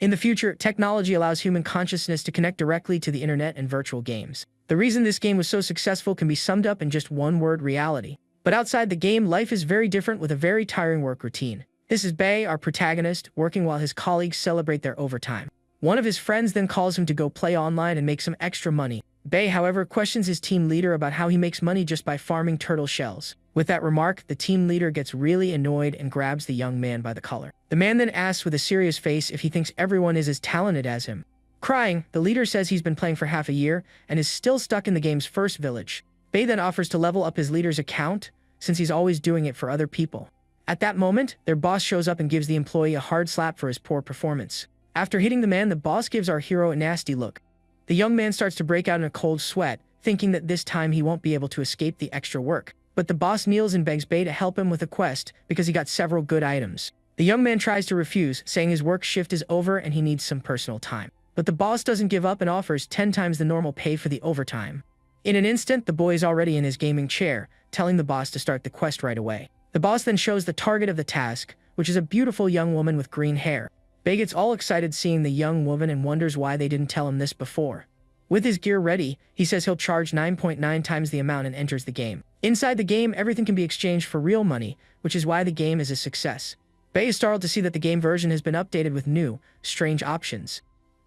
In the future, technology allows human consciousness to connect directly to the internet and virtual games. The reason this game was so successful can be summed up in just one word: reality. But outside the game, life is very different with a very tiring work routine. This is Bae, our protagonist, working while his colleagues celebrate their overtime. One of his friends then calls him to go play online and make some extra money. Bae, however, questions his team leader about how he makes money just by farming turtle shells. With that remark, the team leader gets really annoyed and grabs the young man by the collar. The man then asks with a serious face if he thinks everyone is as talented as him. Crying, the leader says he's been playing for half a year and is still stuck in the game's first village. Bae then offers to level up his leader's account, since he's always doing it for other people. At that moment, their boss shows up and gives the employee a hard slap for his poor performance. After hitting the man, the boss gives our hero a nasty look. The young man starts to break out in a cold sweat, thinking that this time he won't be able to escape the extra work. But the boss kneels and begs Bae to help him with a quest because he got several good items. The young man tries to refuse, saying his work shift is over and he needs some personal time. But the boss doesn't give up and offers 10 times the normal pay for the overtime. In an instant, the boy is already in his gaming chair, telling the boss to start the quest right away. The boss then shows the target of the task, which is a beautiful young woman with green hair. Bae gets all excited seeing the young woman and wonders why they didn't tell him this before. With his gear ready, he says he'll charge 9.9 times the amount and enters the game. Inside the game, everything can be exchanged for real money, which is why the game is a success. Bae is startled to see that the game version has been updated with new, strange options.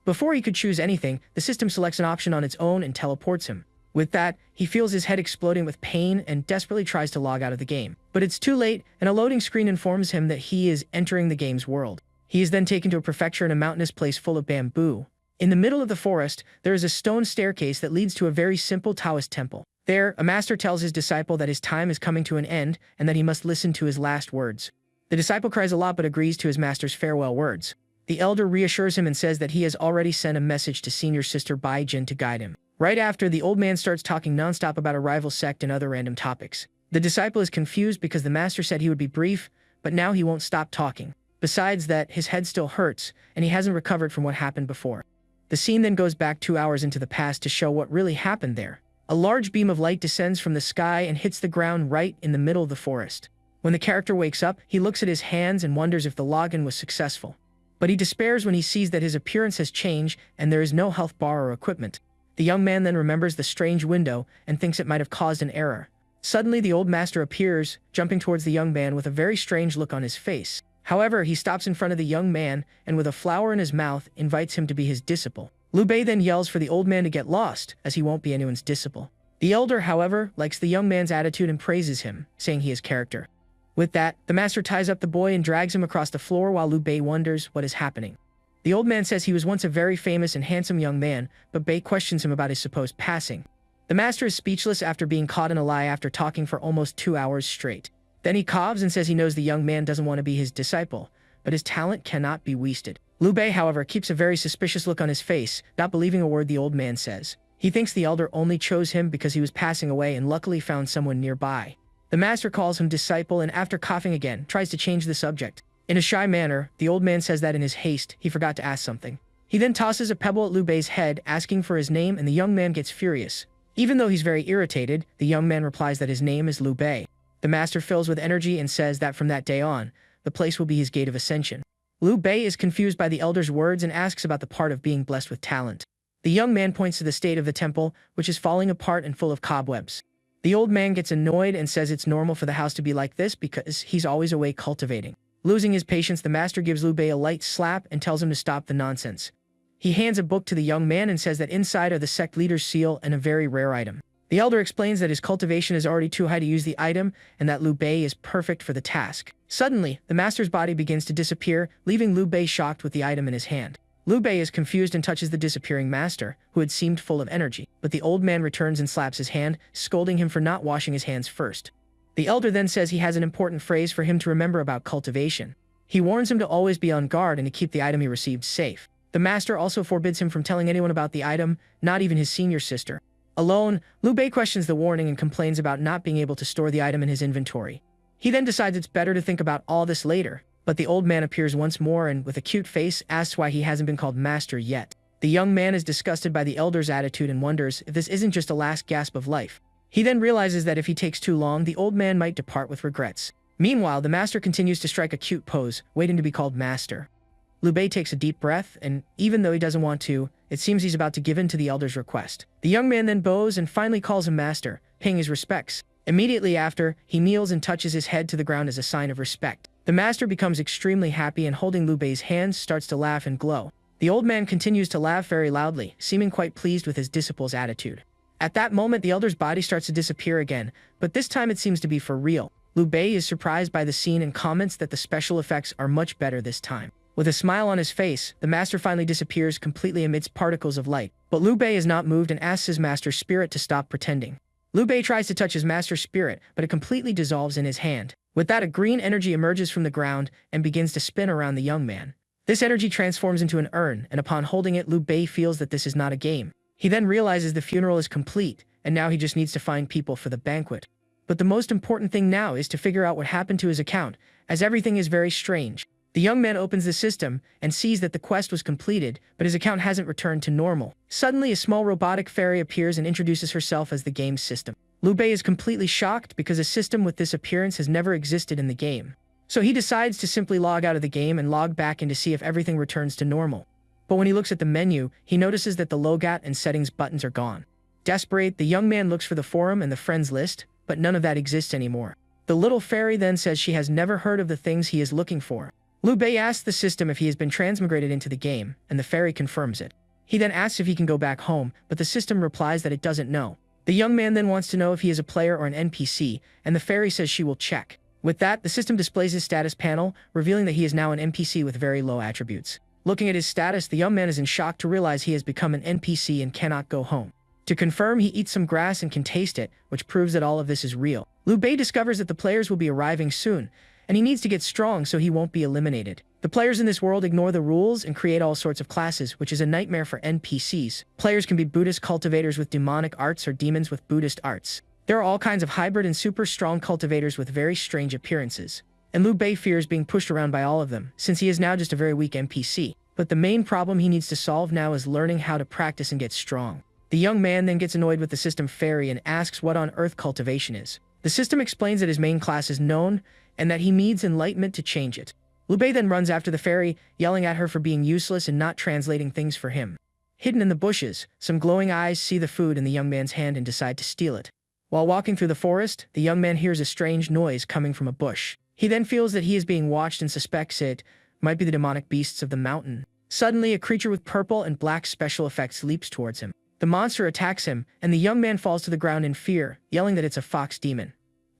Before he could choose anything, the system selects an option on its own and teleports him. With that, he feels his head exploding with pain and desperately tries to log out of the game. But it's too late, and a loading screen informs him that he is entering the game's world. He is then taken to a prefecture in a mountainous place full of bamboo. In the middle of the forest, there is a stone staircase that leads to a very simple Taoist temple. There, a master tells his disciple that his time is coming to an end and that he must listen to his last words. The disciple cries a lot but agrees to his master's farewell words. The elder reassures him and says that he has already sent a message to senior sister Bai Jin to guide him. Right after, the old man starts talking nonstop about a rival sect and other random topics. The disciple is confused because the master said he would be brief, but now he won't stop talking. Besides that, his head still hurts, and he hasn't recovered from what happened before. The scene then goes back 2 hours into the past to show what really happened there. A large beam of light descends from the sky and hits the ground right in the middle of the forest. When the character wakes up, he looks at his hands and wonders if the login was successful. But he despairs when he sees that his appearance has changed and there is no health bar or equipment. The young man then remembers the strange window and thinks it might have caused an error. Suddenly, the old master appears, jumping towards the young man with a very strange look on his face. However, he stops in front of the young man and with a flower in his mouth invites him to be his disciple. Liu Bei then yells for the old man to get lost, as he won't be anyone's disciple. The elder, however, likes the young man's attitude and praises him, saying he has character. With that, the master ties up the boy and drags him across the floor while Liu Bei wonders what is happening. The old man says he was once a very famous and handsome young man, but Bei questions him about his supposed passing. The master is speechless after being caught in a lie after talking for almost 2 hours straight. Then he coughs and says he knows the young man doesn't want to be his disciple, but his talent cannot be wasted. Liu Bei, however, keeps a very suspicious look on his face, not believing a word the old man says. He thinks the elder only chose him because he was passing away and luckily found someone nearby. The master calls him disciple and after coughing again, tries to change the subject. In a shy manner, the old man says that in his haste, he forgot to ask something. He then tosses a pebble at Liu Bei's head, asking for his name, and the young man gets furious. Even though he's very irritated, the young man replies that his name is Liu Bei. The master fills with energy and says that from that day on, the place will be his gate of ascension. Liu Bei is confused by the elder's words and asks about the part of being blessed with talent. The young man points to the state of the temple, which is falling apart and full of cobwebs. The old man gets annoyed and says it's normal for the house to be like this because he's always away cultivating. Losing his patience, the master gives Liu Bei a light slap and tells him to stop the nonsense. He hands a book to the young man and says that inside are the sect leader's seal and a very rare item. The elder explains that his cultivation is already too high to use the item and that Liu Bei is perfect for the task. Suddenly, the master's body begins to disappear, leaving Liu Bei shocked with the item in his hand. Liu Bei is confused and touches the disappearing master, who had seemed full of energy, but the old man returns and slaps his hand, scolding him for not washing his hands first. The elder then says he has an important phrase for him to remember about cultivation. He warns him to always be on guard and to keep the item he received safe. The master also forbids him from telling anyone about the item, not even his senior sister. Alone, Liu Bei questions the warning and complains about not being able to store the item in his inventory. He then decides it's better to think about all this later, but the old man appears once more and, with a cute face, asks why he hasn't been called master yet. The young man is disgusted by the elder's attitude and wonders if this isn't just a last gasp of life. He then realizes that if he takes too long, the old man might depart with regrets. Meanwhile, the master continues to strike a cute pose, waiting to be called master. Liu Bei takes a deep breath, and even though he doesn't want to, it seems he's about to give in to the elder's request. The young man then bows and finally calls him master, paying his respects. Immediately after, he kneels and touches his head to the ground as a sign of respect. The master becomes extremely happy and holding Liu Bei's hands starts to laugh and glow. The old man continues to laugh very loudly, seeming quite pleased with his disciple's attitude. At that moment, the elder's body starts to disappear again, but this time it seems to be for real. Liu Bei is surprised by the scene and comments that the special effects are much better this time. With a smile on his face, the master finally disappears completely amidst particles of light. But Liu Bei is not moved and asks his master's spirit to stop pretending. Liu Bei tries to touch his master's spirit, but it completely dissolves in his hand. With that, a green energy emerges from the ground and begins to spin around the young man. This energy transforms into an urn, and upon holding it, Liu Bei feels that this is not a game. He then realizes the funeral is complete, and now he just needs to find people for the banquet. But the most important thing now is to figure out what happened to his account, as everything is very strange. The young man opens the system and sees that the quest was completed, but his account hasn't returned to normal. Suddenly, a small robotic fairy appears and introduces herself as the game's system. Liu Bei is completely shocked because a system with this appearance has never existed in the game. So he decides to simply log out of the game and log back in to see if everything returns to normal. But when he looks at the menu, he notices that the logout and settings buttons are gone. Desperate, the young man looks for the forum and the friends list, but none of that exists anymore. The little fairy then says she has never heard of the things he is looking for. Liu Bei asks the system if he has been transmigrated into the game, and the fairy confirms it. He then asks if he can go back home, but the system replies that it doesn't know. The young man then wants to know if he is a player or an NPC, and the fairy says she will check. With that, the system displays his status panel, revealing that he is now an NPC with very low attributes. Looking at his status, the young man is in shock to realize he has become an NPC and cannot go home. To confirm, he eats some grass and can taste it, which proves that all of this is real. Liu Bei discovers that the players will be arriving soon, and he needs to get strong so he won't be eliminated. The players in this world ignore the rules and create all sorts of classes, which is a nightmare for NPCs. Players can be Buddhist cultivators with demonic arts or demons with Buddhist arts. There are all kinds of hybrid and super strong cultivators with very strange appearances. And Liu Bei fears being pushed around by all of them, since he is now just a very weak NPC. But the main problem he needs to solve now is learning how to practice and get strong. The young man then gets annoyed with the system fairy and asks what on earth cultivation is. The system explains that his main class is known, and that he needs enlightenment to change it. Liu Bei then runs after the fairy, yelling at her for being useless and not translating things for him. Hidden in the bushes, some glowing eyes see the food in the young man's hand and decide to steal it. While walking through the forest, the young man hears a strange noise coming from a bush. He then feels that he is being watched and suspects it might be the demonic beasts of the mountain. Suddenly, a creature with purple and black special effects leaps towards him. The monster attacks him, and the young man falls to the ground in fear, yelling that it's a fox demon.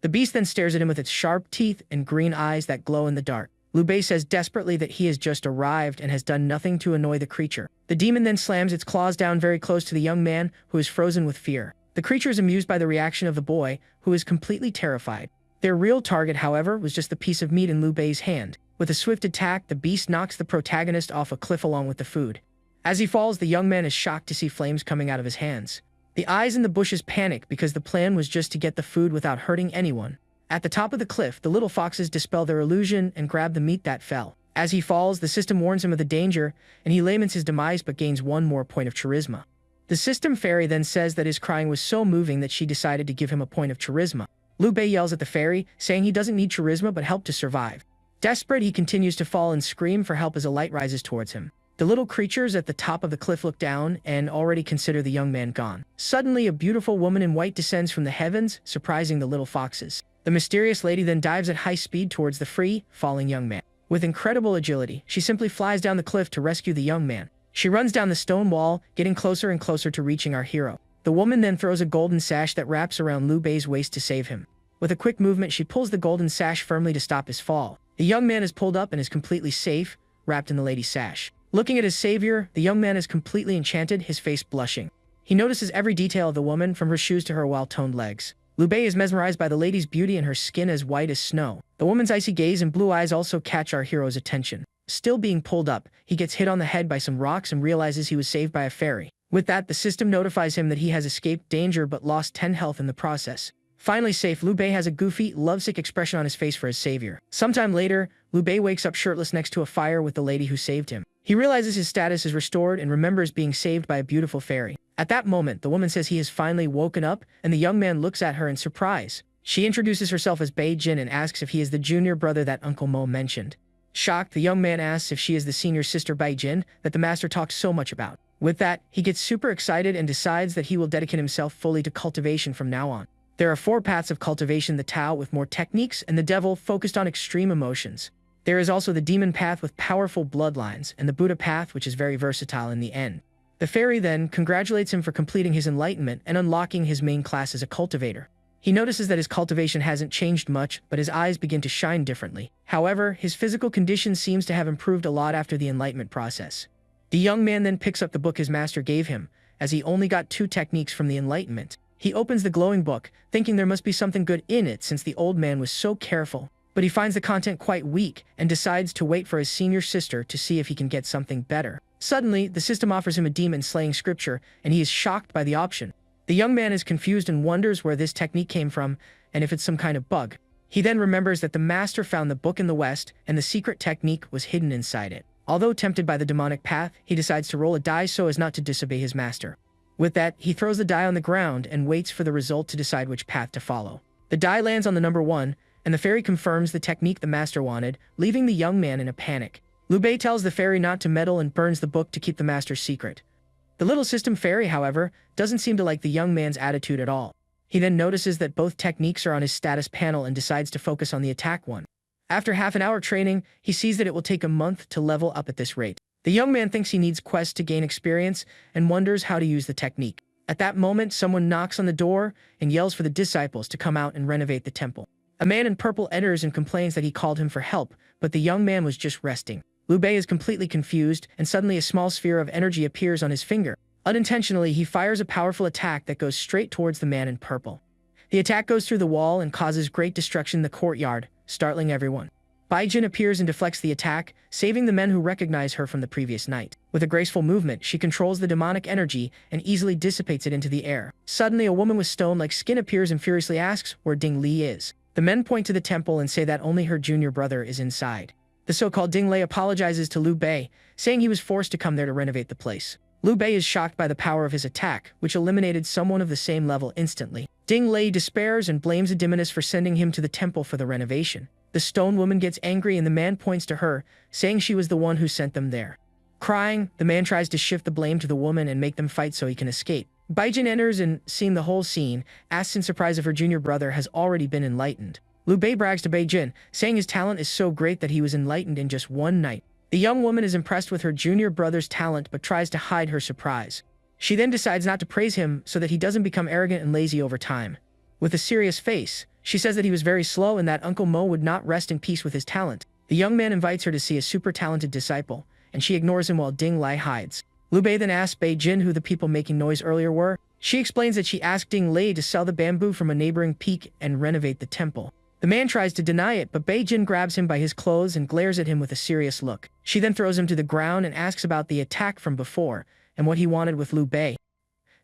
The beast then stares at him with its sharp teeth and green eyes that glow in the dark. Liu Bei says desperately that he has just arrived and has done nothing to annoy the creature. The demon then slams its claws down very close to the young man, who is frozen with fear. The creature is amused by the reaction of the boy, who is completely terrified. Their real target, however, was just the piece of meat in Liu Bei's hand. With a swift attack, the beast knocks the protagonist off a cliff along with the food. As he falls, the young man is shocked to see flames coming out of his hands. The eyes in the bushes panic because the plan was just to get the food without hurting anyone. At the top of the cliff, the little foxes dispel their illusion and grab the meat that fell. As he falls, the system warns him of the danger, and he laments his demise but gains one more point of charisma. The system fairy then says that his crying was so moving that she decided to give him a point of charisma. Liu Bei yells at the fairy, saying he doesn't need charisma but help to survive. Desperate, he continues to fall and scream for help as a light rises towards him. The little creatures at the top of the cliff look down and already consider the young man gone. Suddenly, a beautiful woman in white descends from the heavens, surprising the little foxes. The mysterious lady then dives at high speed towards the free, falling young man. With incredible agility, she simply flies down the cliff to rescue the young man. She runs down the stone wall, getting closer and closer to reaching our hero. The woman then throws a golden sash that wraps around Liu Bei's waist to save him. With a quick movement, she pulls the golden sash firmly to stop his fall. The young man is pulled up and is completely safe, wrapped in the lady's sash. Looking at his savior, the young man is completely enchanted, his face blushing. He notices every detail of the woman, from her shoes to her well-toned legs. Liu Bei is mesmerized by the lady's beauty and her skin as white as snow. The woman's icy gaze and blue eyes also catch our hero's attention. Still being pulled up, he gets hit on the head by some rocks and realizes he was saved by a fairy. With that, the system notifies him that he has escaped danger but lost 10 health in the process. Finally safe, Liu Bei has a goofy, lovesick expression on his face for his savior. Sometime later, Liu Bei wakes up shirtless next to a fire with the lady who saved him. He realizes his status is restored and remembers being saved by a beautiful fairy. At that moment, the woman says he has finally woken up, and the young man looks at her in surprise. She introduces herself as Bei Jin and asks if he is the junior brother that Uncle Mo mentioned. Shocked, the young man asks if she is the senior sister Baijin that the master talks so much about. With that, he gets super excited and decides that he will dedicate himself fully to cultivation from now on. There are 4 paths of cultivation: the Tao with more techniques, and the Devil focused on extreme emotions. There is also the Demon path with powerful bloodlines, and the Buddha path, which is very versatile in the end. The fairy then congratulates him for completing his enlightenment and unlocking his main class as a cultivator. He notices that his cultivation hasn't changed much, but his eyes begin to shine differently. However, his physical condition seems to have improved a lot after the enlightenment process. The young man then picks up the book his master gave him, as he only got 2 techniques from the enlightenment. He opens the glowing book, thinking there must be something good in it since the old man was so careful. But he finds the content quite weak and decides to wait for his senior sister to see if he can get something better. Suddenly, the system offers him a demon-slaying scripture, and he is shocked by the option. The young man is confused and wonders where this technique came from and if it's some kind of bug. He then remembers that the master found the book in the west and the secret technique was hidden inside it. Although tempted by the demonic path, he decides to roll a die so as not to disobey his master. With that, he throws the die on the ground and waits for the result to decide which path to follow. The die lands on the number 1, and the fairy confirms the technique the master wanted, leaving the young man in a panic. Liu Bei tells the fairy not to meddle and burns the book to keep the master's secret. The little system fairy, however, doesn't seem to like the young man's attitude at all. He then notices that both techniques are on his status panel and decides to focus on the attack one. After half an hour training, he sees that it will take a month to level up at this rate. The young man thinks he needs quests to gain experience and wonders how to use the technique. At that moment, someone knocks on the door and yells for the disciples to come out and renovate the temple. A man in purple enters and complains that he called him for help, but the young man was just resting. Liu Bei is completely confused, and suddenly a small sphere of energy appears on his finger. Unintentionally, he fires a powerful attack that goes straight towards the man in purple. The attack goes through the wall and causes great destruction in the courtyard, startling everyone. Baijin appears and deflects the attack, saving the men who recognize her from the previous night. With a graceful movement, she controls the demonic energy and easily dissipates it into the air. Suddenly, a woman with stone-like skin appears and furiously asks where Ding Li is. The men point to the temple and say that only her junior brother is inside. The so-called Ding Lei apologizes to Liu Bei, saying he was forced to come there to renovate the place. Liu Bei is shocked by the power of his attack, which eliminated someone of the same level instantly. Ding Lei despairs and blames a demoness for sending him to the temple for the renovation. The stone woman gets angry and the man points to her, saying she was the one who sent them there. Crying, the man tries to shift the blame to the woman and make them fight so he can escape. Baijin enters and, seeing the whole scene, asks in surprise if her junior brother has already been enlightened. Liu Bei brags to Baijin, saying his talent is so great that he was enlightened in just one night. The young woman is impressed with her junior brother's talent but tries to hide her surprise. She then decides not to praise him so that he doesn't become arrogant and lazy over time. With a serious face, she says that he was very slow and that Uncle Mo would not rest in peace with his talent. The young man invites her to see a super talented disciple, and she ignores him while Ding Lai hides. Liu Bei then asks Baijin who the people making noise earlier were. She explains that she asked Ding Lei to sell the bamboo from a neighboring peak and renovate the temple. The man tries to deny it, but Baijin grabs him by his clothes and glares at him with a serious look. She then throws him to the ground and asks about the attack from before and what he wanted with Liu Bei.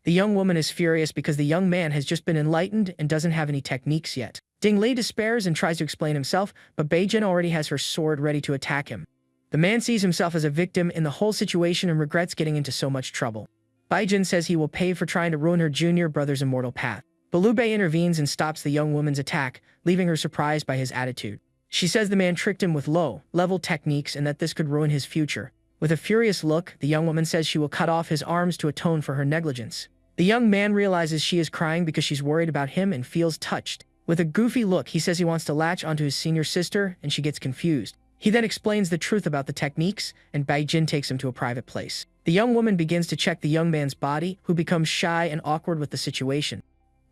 The young woman is furious because the young man has just been enlightened and doesn't have any techniques yet. Ding Lei despairs and tries to explain himself, but Baijin already has her sword ready to attack him. The man sees himself as a victim in the whole situation and regrets getting into so much trouble. Baijin says he will pay for trying to ruin her junior brother's immortal path. But Liu Bei intervenes and stops the young woman's attack, leaving her surprised by his attitude. She says the man tricked him with low-level techniques and that this could ruin his future. With a furious look, the young woman says she will cut off his arms to atone for her negligence. The young man realizes she is crying because she's worried about him and feels touched. With a goofy look, he says he wants to latch onto his senior sister, and she gets confused. He then explains the truth about the techniques, and Baijin takes him to a private place. The young woman begins to check the young man's body, who becomes shy and awkward with the situation.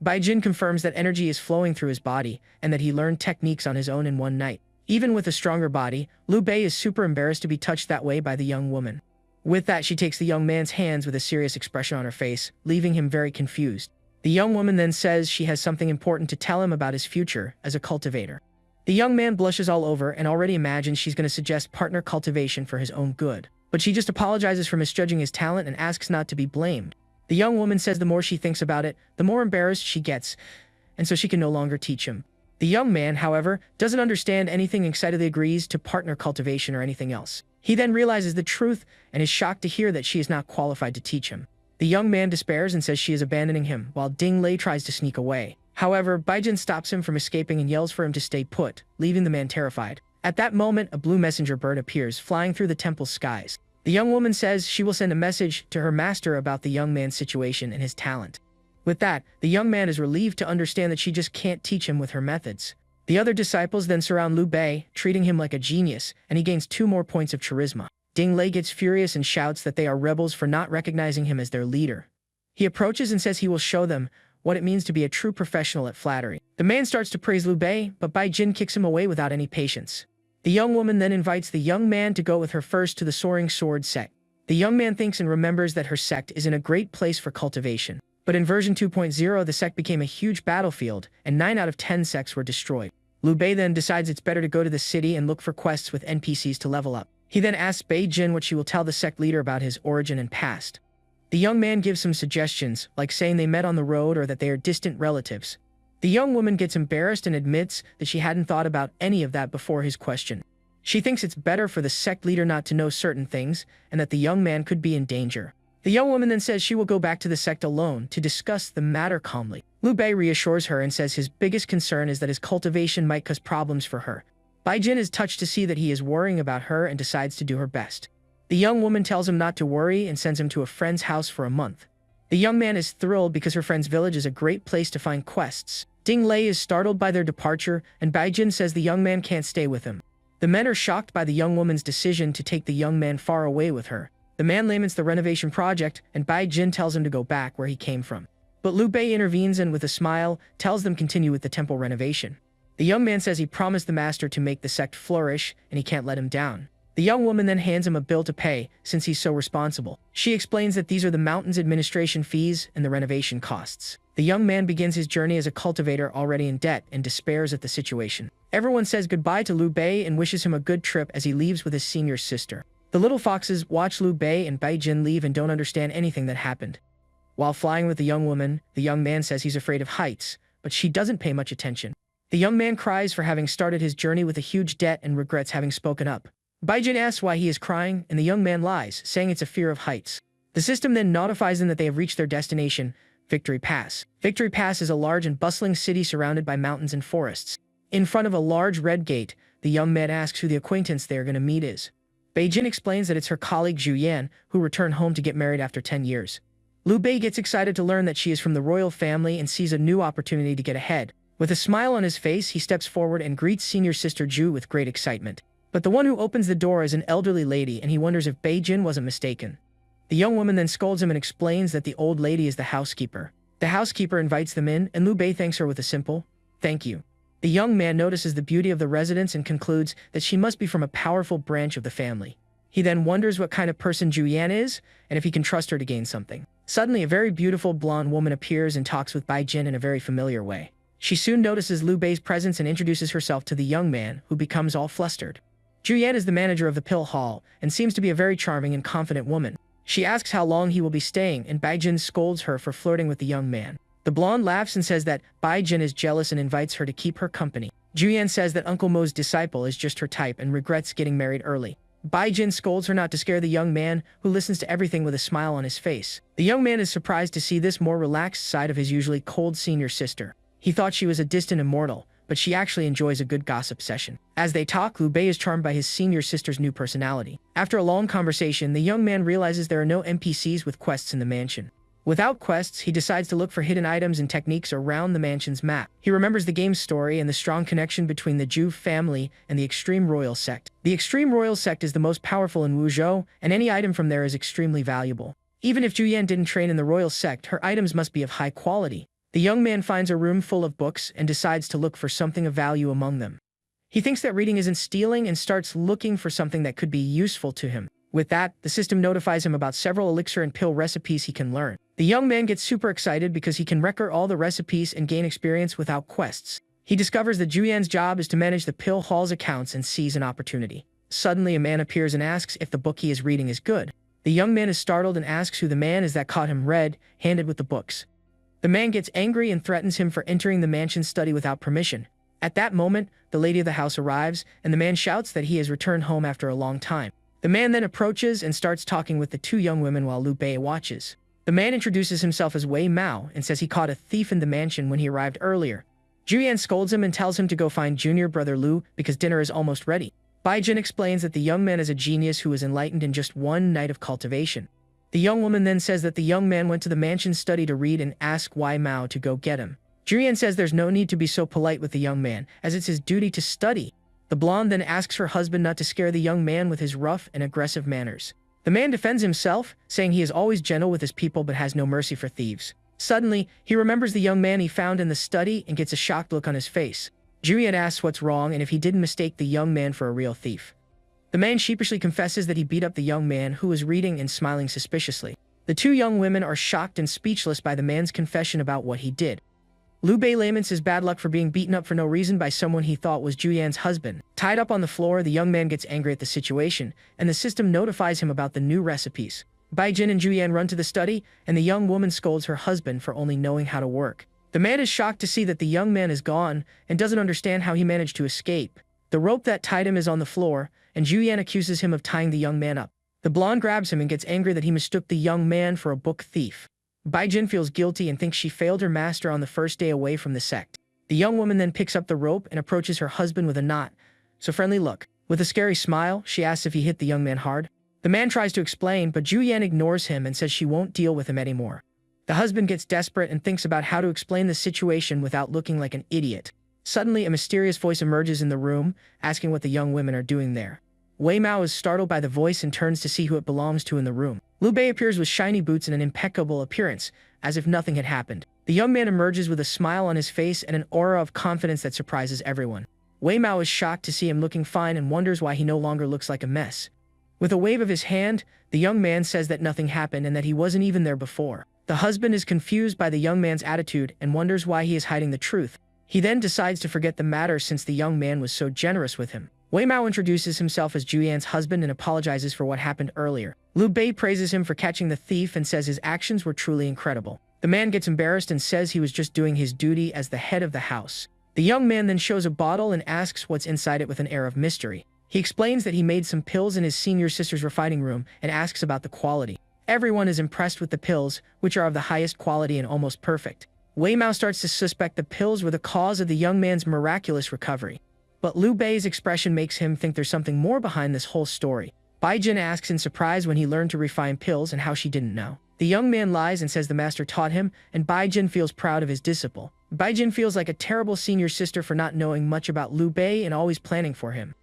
Baijin confirms that energy is flowing through his body, and that he learned techniques on his own in one night. Even with a stronger body, Liu Bei is super embarrassed to be touched that way by the young woman. With that, she takes the young man's hands with a serious expression on her face, leaving him very confused. The young woman then says she has something important to tell him about his future as a cultivator. The young man blushes all over and already imagines she's going to suggest partner cultivation for his own good. But she just apologizes for misjudging his talent and asks not to be blamed. The young woman says the more she thinks about it, the more embarrassed she gets, and so she can no longer teach him. The young man, however, doesn't understand anything and excitedly agrees to partner cultivation or anything else. He then realizes the truth and is shocked to hear that she is not qualified to teach him. The young man despairs and says she is abandoning him, while Ding Lei tries to sneak away. However, Baijin stops him from escaping and yells for him to stay put, leaving the man terrified. At that moment, a blue messenger bird appears, flying through the temple's skies. The young woman says she will send a message to her master about the young man's situation and his talent. With that, the young man is relieved to understand that she just can't teach him with her methods. The other disciples then surround Liu Bei, treating him like a genius, and he gains 2 more points of charisma. Ding Lei gets furious and shouts that they are rebels for not recognizing him as their leader. He approaches and says he will show them what it means to be a true professional at flattery. The man starts to praise Liu Bei, but Bai Jin kicks him away without any patience. The young woman then invites the young man to go with her first to the Soaring Sword sect. The young man thinks and remembers that her sect is in a great place for cultivation. But in version 2.0, the sect became a huge battlefield, and 9 out of 10 sects were destroyed. Liu Bei then decides it's better to go to the city and look for quests with NPCs to level up. He then asks Bai Jin what she will tell the sect leader about his origin and past. The young man gives some suggestions, like saying they met on the road or that they are distant relatives. The young woman gets embarrassed and admits that she hadn't thought about any of that before his question. She thinks it's better for the sect leader not to know certain things, and that the young man could be in danger. The young woman then says she will go back to the sect alone to discuss the matter calmly. Liu Bei reassures her and says his biggest concern is that his cultivation might cause problems for her. Bai Jin is touched to see that he is worrying about her and decides to do her best. The young woman tells him not to worry and sends him to a friend's house for a month. The young man is thrilled because her friend's village is a great place to find quests. Ding Lei is startled by their departure, and Bai Jin says the young man can't stay with him. The men are shocked by the young woman's decision to take the young man far away with her. The man laments the renovation project, and Bai Jin tells him to go back where he came from. But Liu Bei intervenes and, with a smile, tells them continue with the temple renovation. The young man says he promised the master to make the sect flourish, and he can't let him down. The young woman then hands him a bill to pay, since he's so responsible. She explains that these are the mountain's administration fees and the renovation costs. The young man begins his journey as a cultivator already in debt and despairs at the situation. Everyone says goodbye to Liu Bei and wishes him a good trip as he leaves with his senior sister. The little foxes watch Liu Bei and Bai Jin leave and don't understand anything that happened. While flying with the young woman, the young man says he's afraid of heights, but she doesn't pay much attention. The young man cries for having started his journey with a huge debt and regrets having spoken up. Bai Jin asks why he is crying, and the young man lies, saying it's a fear of heights. The system then notifies them that they have reached their destination, Victory Pass. Victory Pass is a large and bustling city surrounded by mountains and forests. In front of a large red gate, the young man asks who the acquaintance they are going to meet is. Bai Jin explains that it's her colleague Zhu Yan, who returned home to get married after 10 years. Liu Bei gets excited to learn that she is from the royal family and sees a new opportunity to get ahead. With a smile on his face, he steps forward and greets senior sister Zhu with great excitement. But the one who opens the door is an elderly lady, and he wonders if Bai Jin wasn't mistaken. The young woman then scolds him and explains that the old lady is the housekeeper. The housekeeper invites them in, and Liu Bei thanks her with a simple, "Thank you." The young man notices the beauty of the residence and concludes that she must be from a powerful branch of the family. He then wonders what kind of person Zhu Yan is, and if he can trust her to gain something. Suddenly, a very beautiful blonde woman appears and talks with Bai Jin in a very familiar way. She soon notices Liu Bei's presence and introduces herself to the young man, who becomes all flustered. Zhu Yan is the manager of the pill hall, and seems to be a very charming and confident woman. She asks how long he will be staying, and Bai Jin scolds her for flirting with the young man. The blonde laughs and says that Bai Jin is jealous and invites her to keep her company. Zhu Yan says that Uncle Mo's disciple is just her type and regrets getting married early. Bai Jin scolds her not to scare the young man, who listens to everything with a smile on his face. The young man is surprised to see this more relaxed side of his usually cold senior sister. He thought she was a distant immortal, but she actually enjoys a good gossip session. As they talk, Liu Bei is charmed by his senior sister's new personality. After a long conversation, the young man realizes there are no NPCs with quests in the mansion. Without quests, he decides to look for hidden items and techniques around the mansion's map. He remembers the game's story and the strong connection between the Zhu family and the Extreme Royal Sect. The Extreme Royal Sect is the most powerful in Wuzhou, and any item from there is extremely valuable. Even if Zhu Yan didn't train in the Royal Sect, her items must be of high quality. The young man finds a room full of books and decides to look for something of value among them. He thinks that reading isn't stealing and starts looking for something that could be useful to him. With that, the system notifies him about several elixir and pill recipes he can learn. The young man gets super excited because he can record all the recipes and gain experience without quests. He discovers that Zhu Yan's job is to manage the pill hall's accounts and sees an opportunity. Suddenly, a man appears and asks if the book he is reading is good. The young man is startled and asks who the man is that caught him red-handed with the books. The man gets angry and threatens him for entering the mansion's study without permission. At that moment, the lady of the house arrives, and the man shouts that he has returned home after a long time. The man then approaches and starts talking with the two young women while Liu Bei watches. The man introduces himself as Wei Mao and says he caught a thief in the mansion when he arrived earlier. Juyan scolds him and tells him to go find junior brother Lu because dinner is almost ready. Baijin explains that the young man is a genius who was enlightened in just one night of cultivation. The young woman then says that the young man went to the mansion study to read and ask Wei Mao to go get him. Juyan says there's no need to be so polite with the young man, as it's his duty to study. The blonde then asks her husband not to scare the young man with his rough and aggressive manners. The man defends himself, saying he is always gentle with his people but has no mercy for thieves. Suddenly, he remembers the young man he found in the study and gets a shocked look on his face. Juyan asks what's wrong and if he didn't mistake the young man for a real thief. The man sheepishly confesses that he beat up the young man who was reading and smiling suspiciously. The two young women are shocked and speechless by the man's confession about what he did. Liu Bei laments his bad luck for being beaten up for no reason by someone he thought was Juyan's husband. Tied up on the floor, the young man gets angry at the situation, and the system notifies him about the new recipes. Baijin and Juyan run to the study, and the young woman scolds her husband for only knowing how to work. The man is shocked to see that the young man is gone, and doesn't understand how he managed to escape. The rope that tied him is on the floor, and Juyan accuses him of tying the young man up. The blonde grabs him and gets angry that he mistook the young man for a book thief. Baijin feels guilty and thinks she failed her master on the first day away from the sect. The young woman then picks up the rope and approaches her husband with a not so friendly look. With a scary smile, she asks if he hit the young man hard. The man tries to explain, but Juyan ignores him and says she won't deal with him anymore. The husband gets desperate and thinks about how to explain the situation without looking like an idiot. Suddenly, a mysterious voice emerges in the room, asking what the young women are doing there. Wei Mao is startled by the voice and turns to see who it belongs to in the room. Liu Bei appears with shiny boots and an impeccable appearance, as if nothing had happened. The young man emerges with a smile on his face and an aura of confidence that surprises everyone. Wei Mao is shocked to see him looking fine and wonders why he no longer looks like a mess. With a wave of his hand, the young man says that nothing happened and that he wasn't even there before. The husband is confused by the young man's attitude and wonders why he is hiding the truth. He then decides to forget the matter since the young man was so generous with him. Wei Mao introduces himself as Juyan's husband and apologizes for what happened earlier. Liu Bei praises him for catching the thief and says his actions were truly incredible. The man gets embarrassed and says he was just doing his duty as the head of the house. The young man then shows a bottle and asks what's inside it with an air of mystery. He explains that he made some pills in his senior sister's refining room and asks about the quality. Everyone is impressed with the pills, which are of the highest quality and almost perfect. Wei Mao starts to suspect the pills were the cause of the young man's miraculous recovery. But Liu Bei's expression makes him think there's something more behind this whole story. Baijin asks in surprise when he learned to refine pills and how she didn't know. The young man lies and says the master taught him, and Baijin feels proud of his disciple. Baijin feels like a terrible senior sister for not knowing much about Liu Bei and always planning for him.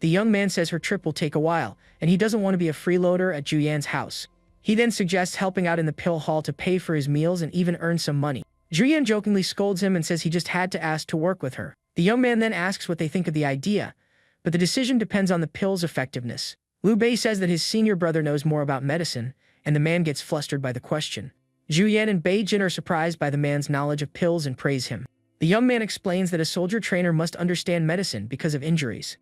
The young man says her trip will take a while, and he doesn't want to be a freeloader at Juyan's house. He then suggests helping out in the pill hall to pay for his meals and even earn some money. Juyan jokingly scolds him and says he just had to ask to work with her. The young man then asks what they think of the idea, but the decision depends on the pill's effectiveness. Liu Bei says that his senior brother knows more about medicine, and the man gets flustered by the question. Juyan and Baijin are surprised by the man's knowledge of pills and praise him. The young man explains that a soldier trainer must understand medicine because of injuries.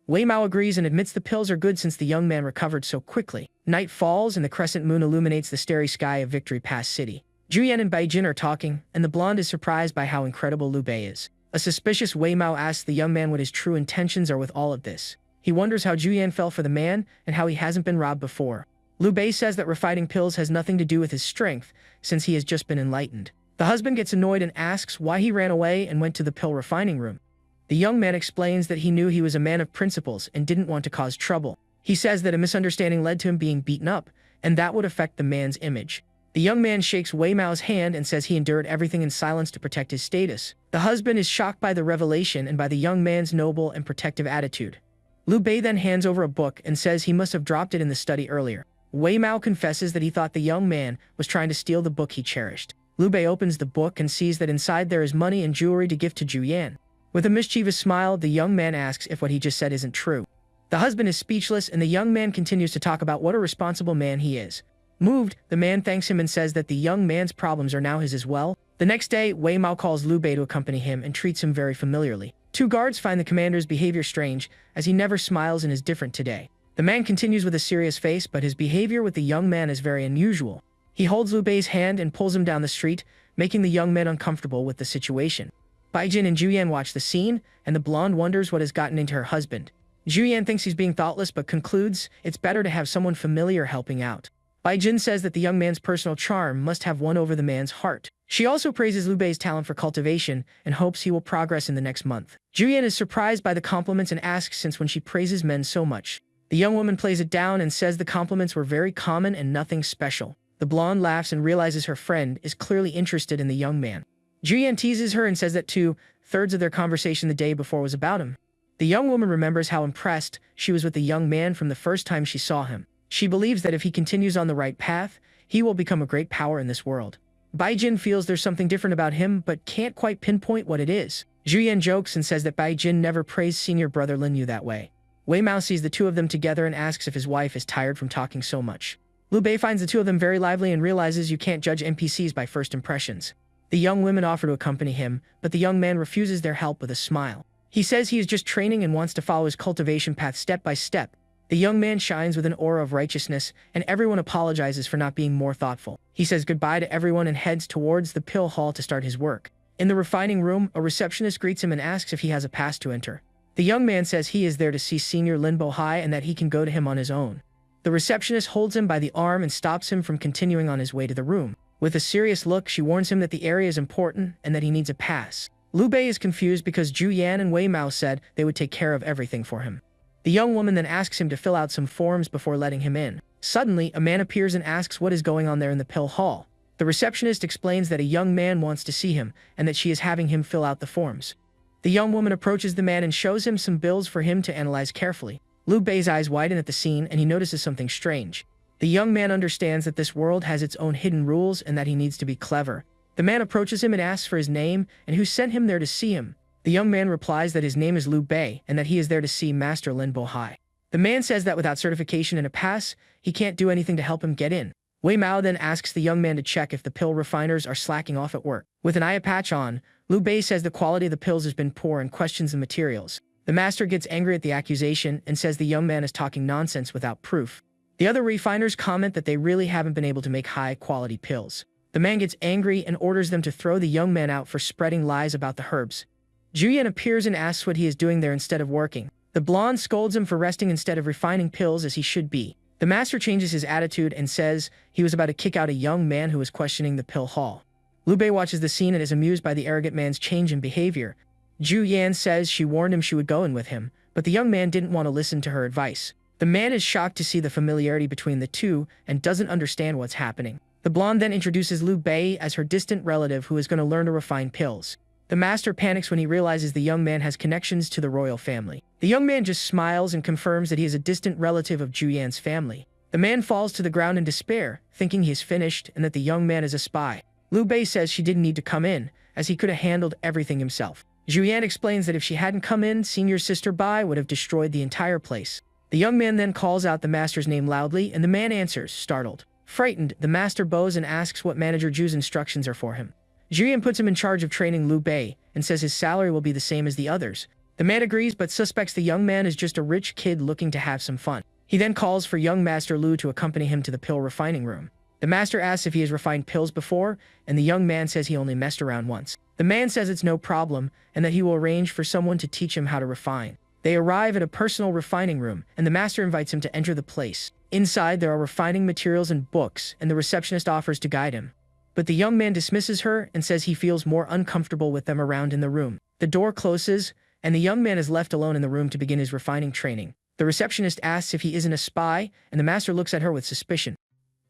Wei Mao agrees and admits the pills are good since the young man recovered so quickly. Night falls and the crescent moon illuminates the starry sky of Victory Pass City. Juyan and Baijin are talking, and the blonde is surprised by how incredible Liu Bei is. A suspicious Wei Mao asks the young man what his true intentions are with all of this. He wonders how Juyan fell for the man and how he hasn't been robbed before. Liu Bei says that refining pills has nothing to do with his strength, since he has just been enlightened. The husband gets annoyed and asks why he ran away and went to the pill refining room. The young man explains that he knew he was a man of principles and didn't want to cause trouble. He says that a misunderstanding led to him being beaten up, and that would affect the man's image. The young man shakes Wei Mao's hand and says he endured everything in silence to protect his status. The husband is shocked by the revelation and by the young man's noble and protective attitude. Liu Bei then hands over a book and says he must have dropped it in the study earlier. Wei Mao confesses that he thought the young man was trying to steal the book he cherished. Liu Bei opens the book and sees that inside there is money and jewelry to give to Juyan. With a mischievous smile, the young man asks if what he just said isn't true. The husband is speechless and the young man continues to talk about what a responsible man he is. Moved, the man thanks him and says that the young man's problems are now his as well. The next day, Wei Mao calls Liu Bei to accompany him and treats him very familiarly. Two guards find the commander's behavior strange, as he never smiles and is different today. The man continues with a serious face, but his behavior with the young man is very unusual. He holds Liu Bei's hand and pulls him down the street, making the young man uncomfortable with the situation. Baijin and Juyan watch the scene, and the blonde wonders what has gotten into her husband. Juyan thinks he's being thoughtless but concludes it's better to have someone familiar helping out. Baijin says that the young man's personal charm must have won over the man's heart. She also praises Liu Bei's talent for cultivation and hopes he will progress in the next month. Julian is surprised by the compliments and asks since when she praises men so much. The young woman plays it down and says the compliments were very common and nothing special. The blonde laughs and realizes her friend is clearly interested in the young man. Julian teases her and says that 2/3 of their conversation the day before was about him. The young woman remembers how impressed she was with the young man from the first time she saw him. She believes that if he continues on the right path, he will become a great power in this world. Baijin feels there's something different about him but can't quite pinpoint what it is. Julian jokes and says that Baijin never praised senior brother Lin Yu that way. Wei Mao sees the two of them together and asks if his wife is tired from talking so much. Liu Bei finds the two of them very lively and realizes you can't judge NPCs by first impressions. The young women offer to accompany him, but the young man refuses their help with a smile. He says he is just training and wants to follow his cultivation path step by step. The young man shines with an aura of righteousness, and everyone apologizes for not being more thoughtful. He says goodbye to everyone and heads towards the pill hall to start his work. In the refining room, a receptionist greets him and asks if he has a pass to enter. The young man says he is there to see Senior Lin Bohai and that he can go to him on his own. The receptionist holds him by the arm and stops him from continuing on his way to the room. With a serious look, she warns him that the area is important and that he needs a pass. Liu Bei is confused because Zhu Yan and Wei Mao said they would take care of everything for him. The young woman then asks him to fill out some forms before letting him in. Suddenly, a man appears and asks what is going on there in the pill hall. The receptionist explains that a young man wants to see him and that she is having him fill out the forms. The young woman approaches the man and shows him some bills for him to analyze carefully. Liu Bei's eyes widen at the scene and he notices something strange. The young man understands that this world has its own hidden rules and that he needs to be clever. The man approaches him and asks for his name and who sent him there to see him. The young man replies that his name is Liu Bei and that he is there to see Master Lin Bohai. The man says that without certification and a pass, he can't do anything to help him get in. Wei Mao then asks the young man to check if the pill refiners are slacking off at work. With an eye patch on, Liu Bei says the quality of the pills has been poor and questions the materials. The master gets angry at the accusation and says the young man is talking nonsense without proof. The other refiners comment that they really haven't been able to make high-quality pills. The man gets angry and orders them to throw the young man out for spreading lies about the herbs. Julian appears and asks what he is doing there instead of working. The blonde scolds him for resting instead of refining pills as he should be. The master changes his attitude and says he was about to kick out a young man who was questioning the pill hall. Liu Bei watches the scene and is amused by the arrogant man's change in behavior. Zhu Yan says she warned him she would go in with him, but the young man didn't want to listen to her advice. The man is shocked to see the familiarity between the two and doesn't understand what's happening. The blonde then introduces Liu Bei as her distant relative who is going to learn to refine pills. The master panics when he realizes the young man has connections to the royal family. The young man just smiles and confirms that he is a distant relative of Zhu Yan's family. The man falls to the ground in despair, thinking he is finished and that the young man is a spy. Liu Bei says she didn't need to come in, as he could have handled everything himself. Zhu Yan explains that if she hadn't come in, Senior Sister Bai would have destroyed the entire place. The young man then calls out the master's name loudly, and the man answers, startled. Frightened, the master bows and asks what Manager Zhu's instructions are for him. Zhu Yan puts him in charge of training Liu Bei and says his salary will be the same as the others. The man agrees but suspects the young man is just a rich kid looking to have some fun. He then calls for young Master Liu to accompany him to the pill refining room. The master asks if he has refined pills before, and the young man says he only messed around once. The man says it's no problem and that he will arrange for someone to teach him how to refine. They arrive at a personal refining room, and the master invites him to enter the place. Inside, there are refining materials and books, and the receptionist offers to guide him. But the young man dismisses her and says he feels more uncomfortable with them around in the room. The door closes, and the young man is left alone in the room to begin his refining training. The receptionist asks if he isn't a spy, and the master looks at her with suspicion.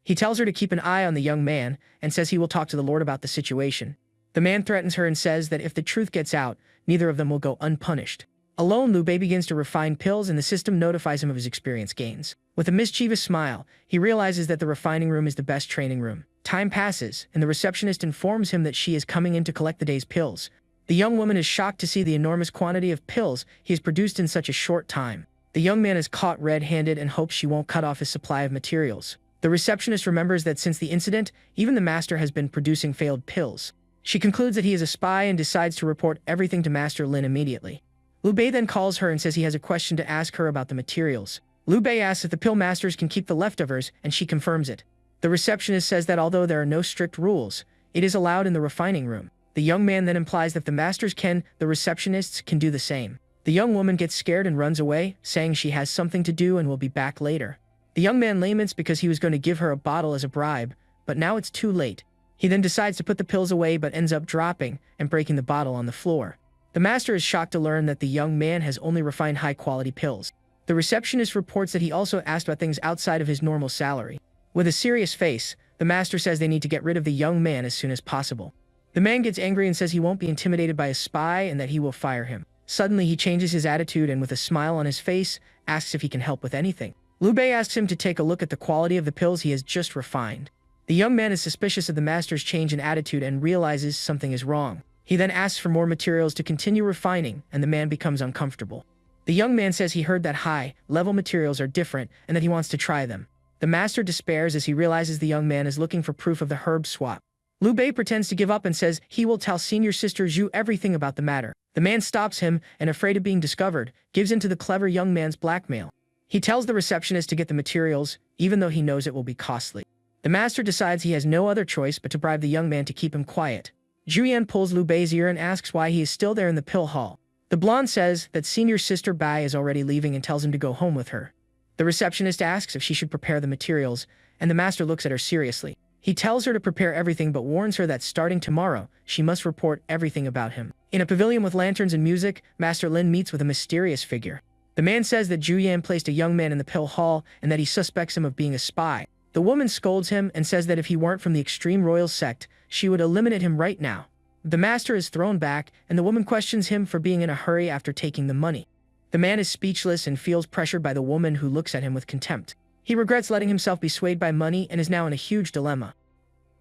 He tells her to keep an eye on the young man and says he will talk to the Lord about the situation. The man threatens her and says that if the truth gets out, neither of them will go unpunished. Alone, Liu Bei begins to refine pills and the system notifies him of his experience gains. With a mischievous smile, he realizes that the refining room is the best training room. Time passes, and the receptionist informs him that she is coming in to collect the day's pills. The young woman is shocked to see the enormous quantity of pills he has produced in such a short time. The young man is caught red-handed and hopes she won't cut off his supply of materials. The receptionist remembers that since the incident, even the master has been producing failed pills. She concludes that he is a spy and decides to report everything to Master Lin immediately. Liu Bei then calls her and says he has a question to ask her about the materials. Liu Bei asks if the pill masters can keep the leftovers, and she confirms it. The receptionist says that although there are no strict rules, it is allowed in the refining room. The young man then implies that if the masters can, the receptionists can do the same. The young woman gets scared and runs away, saying she has something to do and will be back later. The young man laments because he was going to give her a bottle as a bribe, but now it's too late. He then decides to put the pills away but ends up dropping and breaking the bottle on the floor. The master is shocked to learn that the young man has only refined high-quality pills. The receptionist reports that he also asked about things outside of his normal salary. With a serious face, the master says they need to get rid of the young man as soon as possible. The man gets angry and says he won't be intimidated by a spy and that he will fire him. Suddenly, he changes his attitude and with a smile on his face, asks if he can help with anything. Liu Bei asks him to take a look at the quality of the pills he has just refined. The young man is suspicious of the master's change in attitude and realizes something is wrong. He then asks for more materials to continue refining, and the man becomes uncomfortable. The young man says he heard that high-level materials are different and that he wants to try them. The master despairs as he realizes the young man is looking for proof of the herb swap. Liu Bei pretends to give up and says he will tell senior sister Zhu everything about the matter. The man stops him and, afraid of being discovered, gives in to the clever young man's blackmail. He tells the receptionist to get the materials, even though he knows it will be costly. The master decides he has no other choice but to bribe the young man to keep him quiet. Julian pulls Liu Bei's ear and asks why he is still there in the pill hall. The blonde says that senior sister Bai is already leaving and tells him to go home with her. The receptionist asks if she should prepare the materials, and the master looks at her seriously. He tells her to prepare everything but warns her that starting tomorrow, she must report everything about him. In a pavilion with lanterns and music, Master Lin meets with a mysterious figure. The man says that Julian placed a young man in the pill hall and that he suspects him of being a spy. The woman scolds him and says that if he weren't from the extreme royal sect, she would eliminate him right now. The master is thrown back, and the woman questions him for being in a hurry after taking the money. The man is speechless and feels pressured by the woman who looks at him with contempt. He regrets letting himself be swayed by money and is now in a huge dilemma.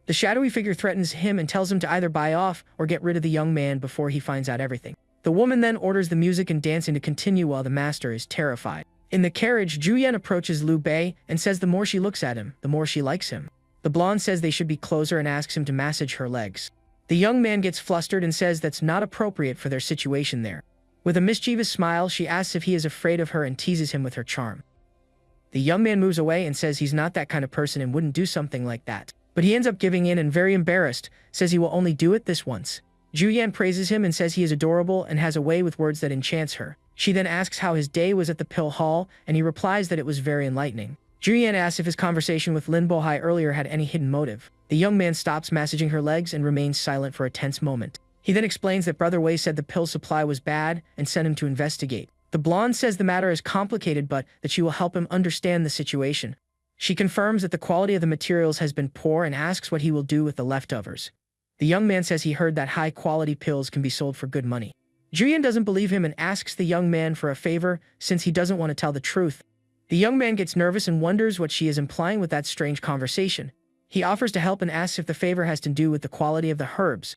The shadowy figure threatens him and tells him to either buy off or get rid of the young man before he finds out everything. The woman then orders the music and dancing to continue while the master is terrified. In the carriage, Julian approaches Liu Bei and says the more she looks at him, the more she likes him. The blonde says they should be closer and asks him to massage her legs. The young man gets flustered and says that's not appropriate for their situation there. With a mischievous smile, she asks if he is afraid of her and teases him with her charm. The young man moves away and says he's not that kind of person and wouldn't do something like that. But he ends up giving in and, very embarrassed, says he will only do it this once. Julian praises him and says he is adorable and has a way with words that enchants her. She then asks how his day was at the pill hall, and he replies that it was very enlightening. Julian asks if his conversation with Lin Bohai earlier had any hidden motive. The young man stops massaging her legs and remains silent for a tense moment. He then explains that Brother Wei said the pill supply was bad and sent him to investigate. The blonde says the matter is complicated but that she will help him understand the situation. She confirms that the quality of the materials has been poor and asks what he will do with the leftovers. The young man says he heard that high-quality pills can be sold for good money. Julian doesn't believe him and asks the young man for a favor since he doesn't want to tell the truth. The young man gets nervous and wonders what she is implying with that strange conversation. He offers to help and asks if the favor has to do with the quality of the herbs.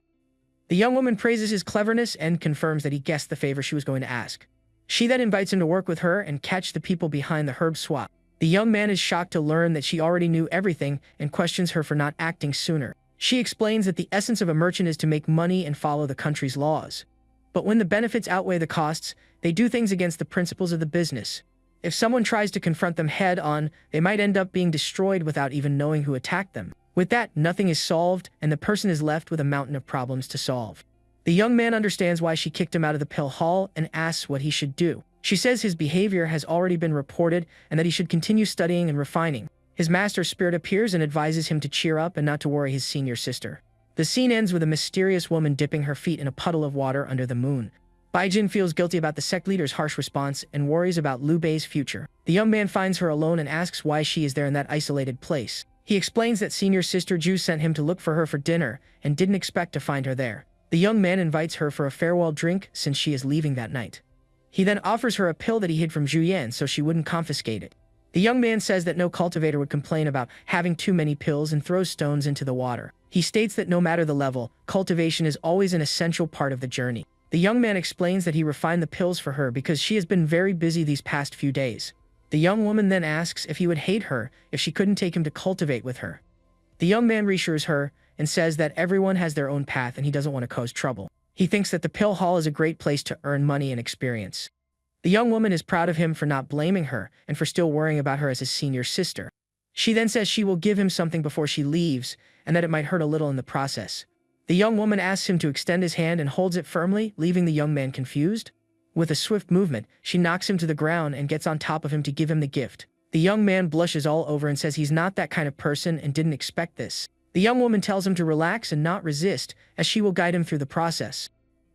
The young woman praises his cleverness and confirms that he guessed the favor she was going to ask. She then invites him to work with her and catch the people behind the herb swap. The young man is shocked to learn that she already knew everything and questions her for not acting sooner. She explains that the essence of a merchant is to make money and follow the country's laws. But when the benefits outweigh the costs, they do things against the principles of the business. If someone tries to confront them head-on, they might end up being destroyed without even knowing who attacked them. With that, nothing is solved, and the person is left with a mountain of problems to solve. The young man understands why she kicked him out of the pill hall and asks what he should do. She says his behavior has already been reported and that he should continue studying and refining. His master's spirit appears and advises him to cheer up and not to worry his senior sister. The scene ends with a mysterious woman dipping her feet in a puddle of water under the moon. Baijin feels guilty about the sect leader's harsh response and worries about Liu Bei's future. The young man finds her alone and asks why she is there in that isolated place. He explains that senior sister Ju sent him to look for her for dinner and didn't expect to find her there. The young man invites her for a farewell drink since she is leaving that night. He then offers her a pill that he hid from Julian so she wouldn't confiscate it. The young man says that no cultivator would complain about having too many pills and throws stones into the water. He states that no matter the level, cultivation is always an essential part of the journey. The young man explains that he refined the pills for her because she has been very busy these past few days. The young woman then asks if he would hate her if she couldn't take him to cultivate with her. The young man reassures her and says that everyone has their own path and he doesn't want to cause trouble. He thinks that the pill hall is a great place to earn money and experience. The young woman is proud of him for not blaming her and for still worrying about her as his senior sister. She then says she will give him something before she leaves and that it might hurt a little in the process. The young woman asks him to extend his hand and holds it firmly, leaving the young man confused. With a swift movement, she knocks him to the ground and gets on top of him to give him the gift. The young man blushes all over and says he's not that kind of person and didn't expect this. The young woman tells him to relax and not resist, as she will guide him through the process.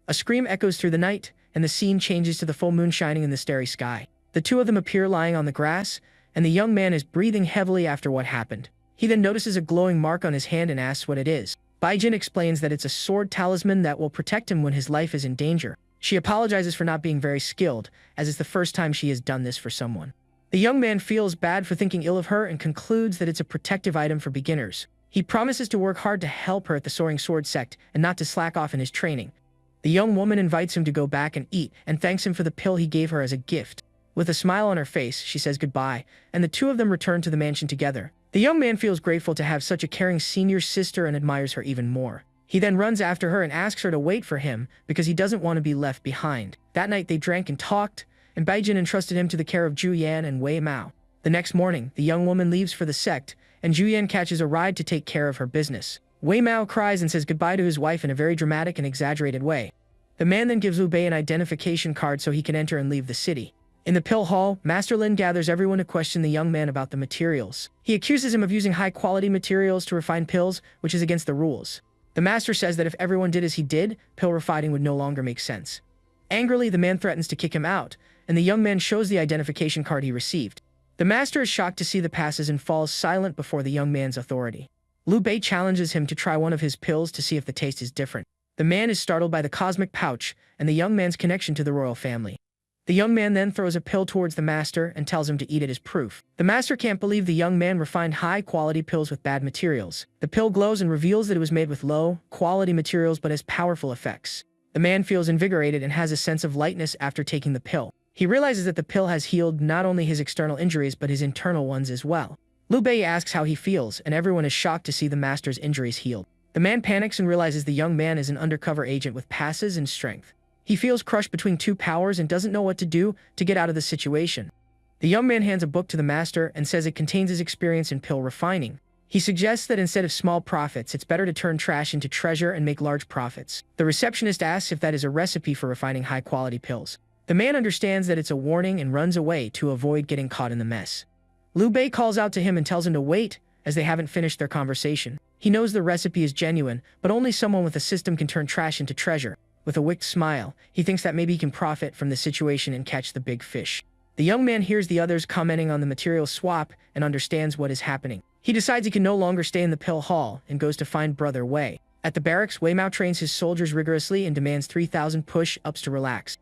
A scream echoes through the night, and the scene changes to the full moon shining in the starry sky. The two of them appear lying on the grass, and the young man is breathing heavily after what happened. He then notices a glowing mark on his hand and asks what it is. Baijin explains that it's a sword talisman that will protect him when his life is in danger. She apologizes for not being very skilled, as it's the first time she has done this for someone. The young man feels bad for thinking ill of her and concludes that it's a protective item for beginners. He promises to work hard to help her at the Soaring Sword sect and not to slack off in his training. The young woman invites him to go back and eat and thanks him for the pill he gave her as a gift. With a smile on her face, she says goodbye, and the two of them return to the mansion together. The young man feels grateful to have such a caring senior sister and admires her even more. He then runs after her and asks her to wait for him because he doesn't want to be left behind. That night they drank and talked, and Baijin entrusted him to the care of Zhu Yan and Wei Mao. The next morning, the young woman leaves for the sect, and Zhu Yan catches a ride to take care of her business. Wei Mao cries and says goodbye to his wife in a very dramatic and exaggerated way. The man then gives Liu Bei an identification card so he can enter and leave the city. In the pill hall, Master Lin gathers everyone to question the young man about the materials. He accuses him of using high-quality materials to refine pills, which is against the rules. The master says that if everyone did as he did, pill refining would no longer make sense. Angrily, the man threatens to kick him out, and the young man shows the identification card he received. The master is shocked to see the passes and falls silent before the young man's authority. Liu Bei challenges him to try one of his pills to see if the taste is different. The man is startled by the cosmic pouch and the young man's connection to the royal family. The young man then throws a pill towards the master and tells him to eat it as proof. The master can't believe the young man refined high-quality pills with bad materials. The pill glows and reveals that it was made with low-quality materials but has powerful effects. The man feels invigorated and has a sense of lightness after taking the pill. He realizes that the pill has healed not only his external injuries but his internal ones as well. Liu Bei asks how he feels, and everyone is shocked to see the master's injuries healed. The man panics and realizes the young man is an undercover agent with passes and strength. He feels crushed between two powers and doesn't know what to do to get out of the situation. The young man hands a book to the master and says it contains his experience in pill refining. He suggests that instead of small profits, it's better to turn trash into treasure and make large profits. The receptionist asks if that is a recipe for refining high-quality pills. The man understands that it's a warning and runs away to avoid getting caught in the mess. Liu Bei calls out to him and tells him to wait, as they haven't finished their conversation. He knows the recipe is genuine, but only someone with a system can turn trash into treasure. With a wicked smile, he thinks that maybe he can profit from the situation and catch the big fish. The young man hears the others commenting on the material swap and understands what is happening. He decides he can no longer stay in the pill hall and goes to find Brother Wei. At the barracks, Wei Mao trains his soldiers rigorously and demands 3,000 push-ups to relax.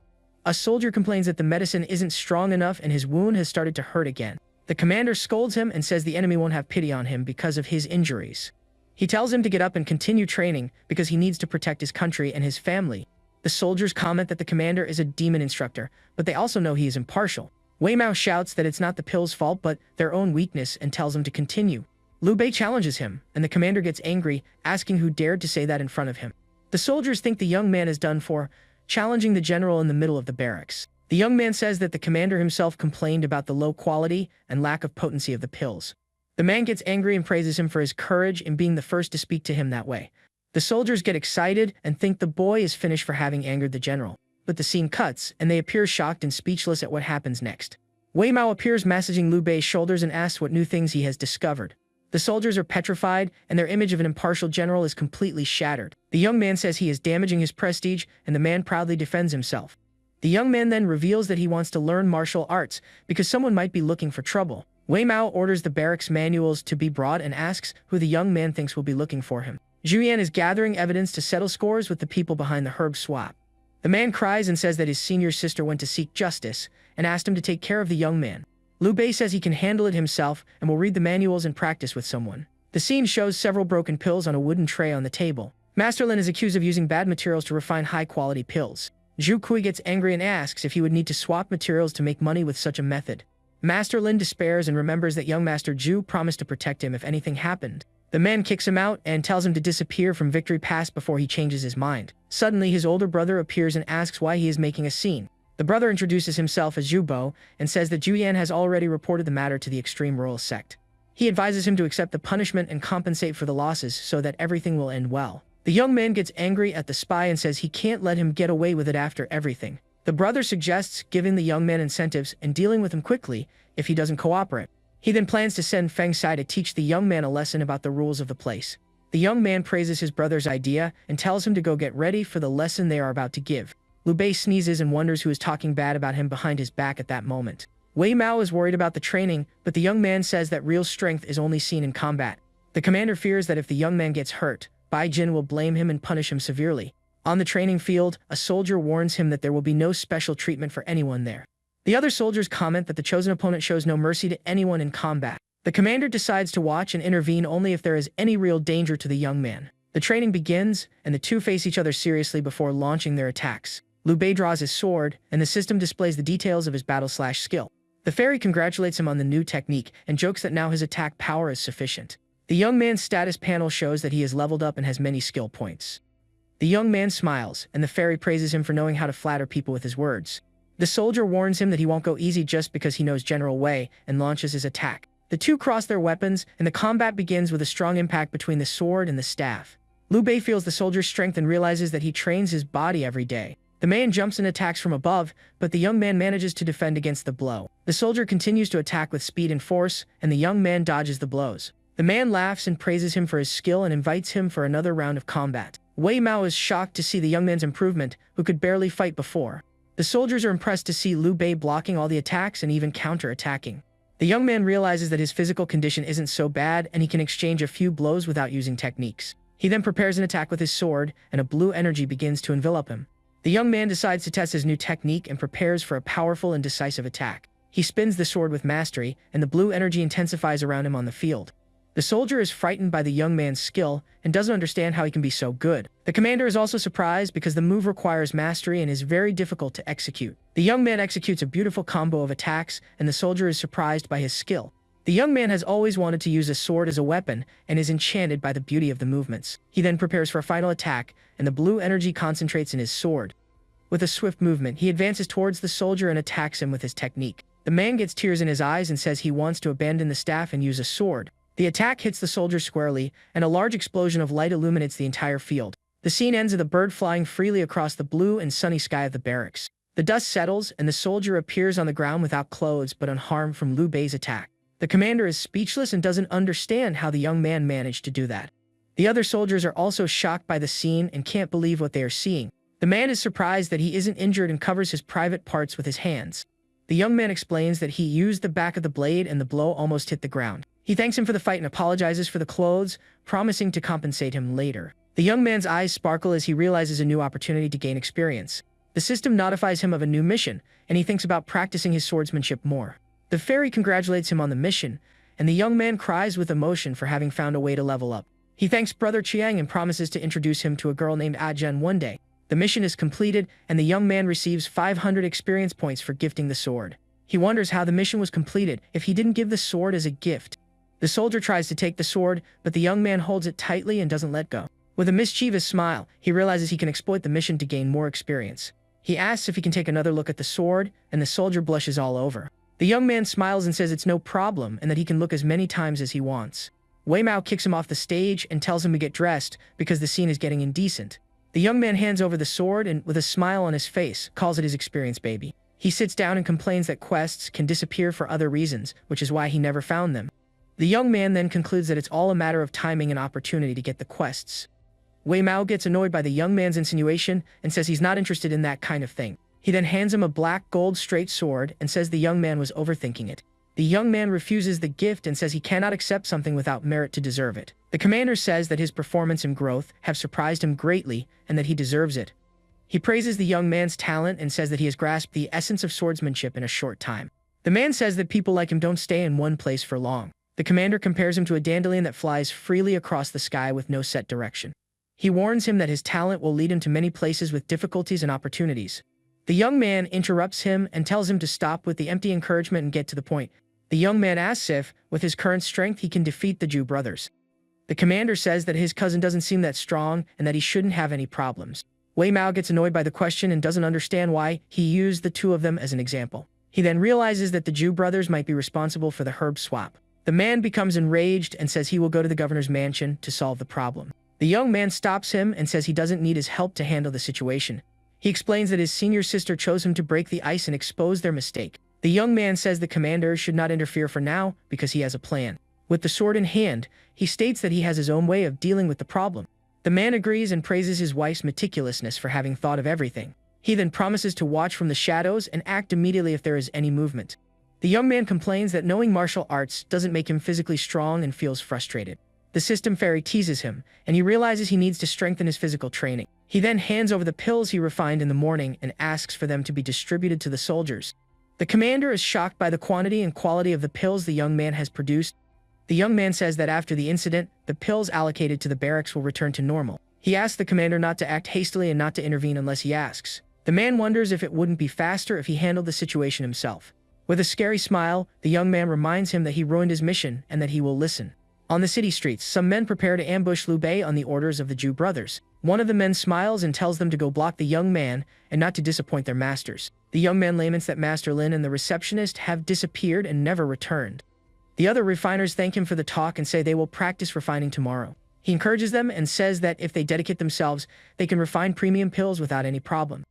A soldier complains that the medicine isn't strong enough and his wound has started to hurt again. The commander scolds him and says the enemy won't have pity on him because of his injuries. He tells him to get up and continue training because he needs to protect his country and his family. The soldiers comment that the commander is a demon instructor, but they also know he is impartial. Wei Mao shouts that it's not the pill's fault but their own weakness and tells him to continue. Liu Bei challenges him, and the commander gets angry, asking who dared to say that in front of him. The soldiers think the young man is done for, challenging the general in the middle of the barracks. The young man says that the commander himself complained about the low quality and lack of potency of the pills. The man gets angry and praises him for his courage in being the first to speak to him that way. The soldiers get excited and think the boy is finished for having angered the general. But the scene cuts, and they appear shocked and speechless at what happens next. Wei Mao appears massaging Liu Bei's shoulders and asks what new things he has discovered. The soldiers are petrified, and their image of an impartial general is completely shattered. The young man says he is damaging his prestige, and the man proudly defends himself. The young man then reveals that he wants to learn martial arts because someone might be looking for trouble. Wei Mao orders the barracks manuals to be brought and asks who the young man thinks will be looking for him. Zhu Yan is gathering evidence to settle scores with the people behind the herb swap. The man cries and says that his senior sister went to seek justice and asked him to take care of the young man. Liu Bei says he can handle it himself and will read the manuals and practice with someone. The scene shows several broken pills on a wooden tray on the table. Master Lin is accused of using bad materials to refine high-quality pills. Zhu Kui gets angry and asks if he would need to swap materials to make money with such a method. Master Lin despairs and remembers that young Master Zhu promised to protect him if anything happened. The man kicks him out and tells him to disappear from Victory Pass before he changes his mind. Suddenly, his older brother appears and asks why he is making a scene. The brother introduces himself as Zhu Bo and says that Zhu Yan has already reported the matter to the extreme royal sect. He advises him to accept the punishment and compensate for the losses so that everything will end well. The young man gets angry at the spy and says he can't let him get away with it after everything. The brother suggests giving the young man incentives and dealing with him quickly if he doesn't cooperate. He then plans to send Feng Sai to teach the young man a lesson about the rules of the place. The young man praises his brother's idea and tells him to go get ready for the lesson they are about to give. Liu Bei sneezes and wonders who is talking bad about him behind his back at that moment. Wei Mao is worried about the training, but the young man says that real strength is only seen in combat. The commander fears that if the young man gets hurt, Bai Jin will blame him and punish him severely. On the training field, a soldier warns him that there will be no special treatment for anyone there. The other soldiers comment that the chosen opponent shows no mercy to anyone in combat. The commander decides to watch and intervene only if there is any real danger to the young man. The training begins, and the two face each other seriously before launching their attacks. Liu Bei draws his sword, and the system displays the details of his battle/skill. The fairy congratulates him on the new technique and jokes that now his attack power is sufficient. The young man's status panel shows that he is leveled up and has many skill points. The young man smiles, and the fairy praises him for knowing how to flatter people with his words. The soldier warns him that he won't go easy just because he knows General Wei and launches his attack. The two cross their weapons, and the combat begins with a strong impact between the sword and the staff. Liu Bei feels the soldier's strength and realizes that he trains his body every day. The man jumps and attacks from above, but the young man manages to defend against the blow. The soldier continues to attack with speed and force, and the young man dodges the blows. The man laughs and praises him for his skill and invites him for another round of combat. Wei Mao is shocked to see the young man's improvement, who could barely fight before. The soldiers are impressed to see Liu Bei blocking all the attacks and even counter-attacking. The young man realizes that his physical condition isn't so bad and he can exchange a few blows without using techniques. He then prepares an attack with his sword, and a blue energy begins to envelop him. The young man decides to test his new technique and prepares for a powerful and decisive attack. He spins the sword with mastery, and the blue energy intensifies around him on the field. The soldier is frightened by the young man's skill and doesn't understand how he can be so good. The commander is also surprised because the move requires mastery and is very difficult to execute. The young man executes a beautiful combo of attacks, and the soldier is surprised by his skill. The young man has always wanted to use a sword as a weapon and is enchanted by the beauty of the movements. He then prepares for a final attack, and the blue energy concentrates in his sword. With a swift movement, he advances towards the soldier and attacks him with his technique. The man gets tears in his eyes and says he wants to abandon the staff and use a sword. The attack hits the soldier squarely, and a large explosion of light illuminates the entire field. The scene ends with a bird flying freely across the blue and sunny sky of the barracks. The dust settles, and the soldier appears on the ground without clothes but unharmed from Liu Bei's attack. The commander is speechless and doesn't understand how the young man managed to do that. The other soldiers are also shocked by the scene and can't believe what they are seeing. The man is surprised that he isn't injured and covers his private parts with his hands. The young man explains that he used the back of the blade and the blow almost hit the ground. He thanks him for the fight and apologizes for the clothes, promising to compensate him later. The young man's eyes sparkle as he realizes a new opportunity to gain experience. The system notifies him of a new mission, and he thinks about practicing his swordsmanship more. The fairy congratulates him on the mission, and the young man cries with emotion for having found a way to level up. He thanks Brother Chiang and promises to introduce him to a girl named Ajen one day. The mission is completed, and the young man receives 500 experience points for gifting the sword. He wonders how the mission was completed if he didn't give the sword as a gift. The soldier tries to take the sword, but the young man holds it tightly and doesn't let go. With a mischievous smile, he realizes he can exploit the mission to gain more experience. He asks if he can take another look at the sword, and the soldier blushes all over. The young man smiles and says it's no problem and that he can look as many times as he wants. Wei Mao kicks him off the stage and tells him to get dressed because the scene is getting indecent. The young man hands over the sword and, with a smile on his face, calls it his experience baby. He sits down and complains that quests can disappear for other reasons, which is why he never found them. The young man then concludes that it's all a matter of timing and opportunity to get the quests. Wei Mao gets annoyed by the young man's insinuation and says he's not interested in that kind of thing. He then hands him a black gold straight sword and says the young man was overthinking it. The young man refuses the gift and says he cannot accept something without merit to deserve it. The commander says that his performance and growth have surprised him greatly and that he deserves it. He praises the young man's talent and says that he has grasped the essence of swordsmanship in a short time. The man says that people like him don't stay in one place for long. The commander compares him to a dandelion that flies freely across the sky with no set direction. He warns him that his talent will lead him to many places with difficulties and opportunities. The young man interrupts him and tells him to stop with the empty encouragement and get to the point. The young man asks if, with his current strength, he can defeat the Jew brothers. The commander says that his cousin doesn't seem that strong and that he shouldn't have any problems. Wei Mao gets annoyed by the question and doesn't understand why he used the two of them as an example. He then realizes that the Jew brothers might be responsible for the herb swap. The man becomes enraged and says he will go to the governor's mansion to solve the problem. The young man stops him and says he doesn't need his help to handle the situation. He explains that his senior sister chose him to break the ice and expose their mistake. The young man says the commander should not interfere for now because he has a plan. With the sword in hand, he states that he has his own way of dealing with the problem. The man agrees and praises his wife's meticulousness for having thought of everything. He then promises to watch from the shadows and act immediately if there is any movement. The young man complains that knowing martial arts doesn't make him physically strong and feels frustrated. The system fairy teases him, and he realizes he needs to strengthen his physical training. He then hands over the pills he refined in the morning and asks for them to be distributed to the soldiers. The commander is shocked by the quantity and quality of the pills the young man has produced. The young man says that after the incident, the pills allocated to the barracks will return to normal. He asks the commander not to act hastily and not to intervene unless he asks. The man wonders if it wouldn't be faster if he handled the situation himself. With a scary smile, the young man reminds him that he ruined his mission and that he will listen. On the city streets, some men prepare to ambush Liu Bei on the orders of the Jew brothers. One of the men smiles and tells them to go block the young man and not to disappoint their masters. The young man laments that Master Lin and the receptionist have disappeared and never returned. The other refiners thank him for the talk and say they will practice refining tomorrow. He encourages them and says that if they dedicate themselves, they can refine premium pills without any problem.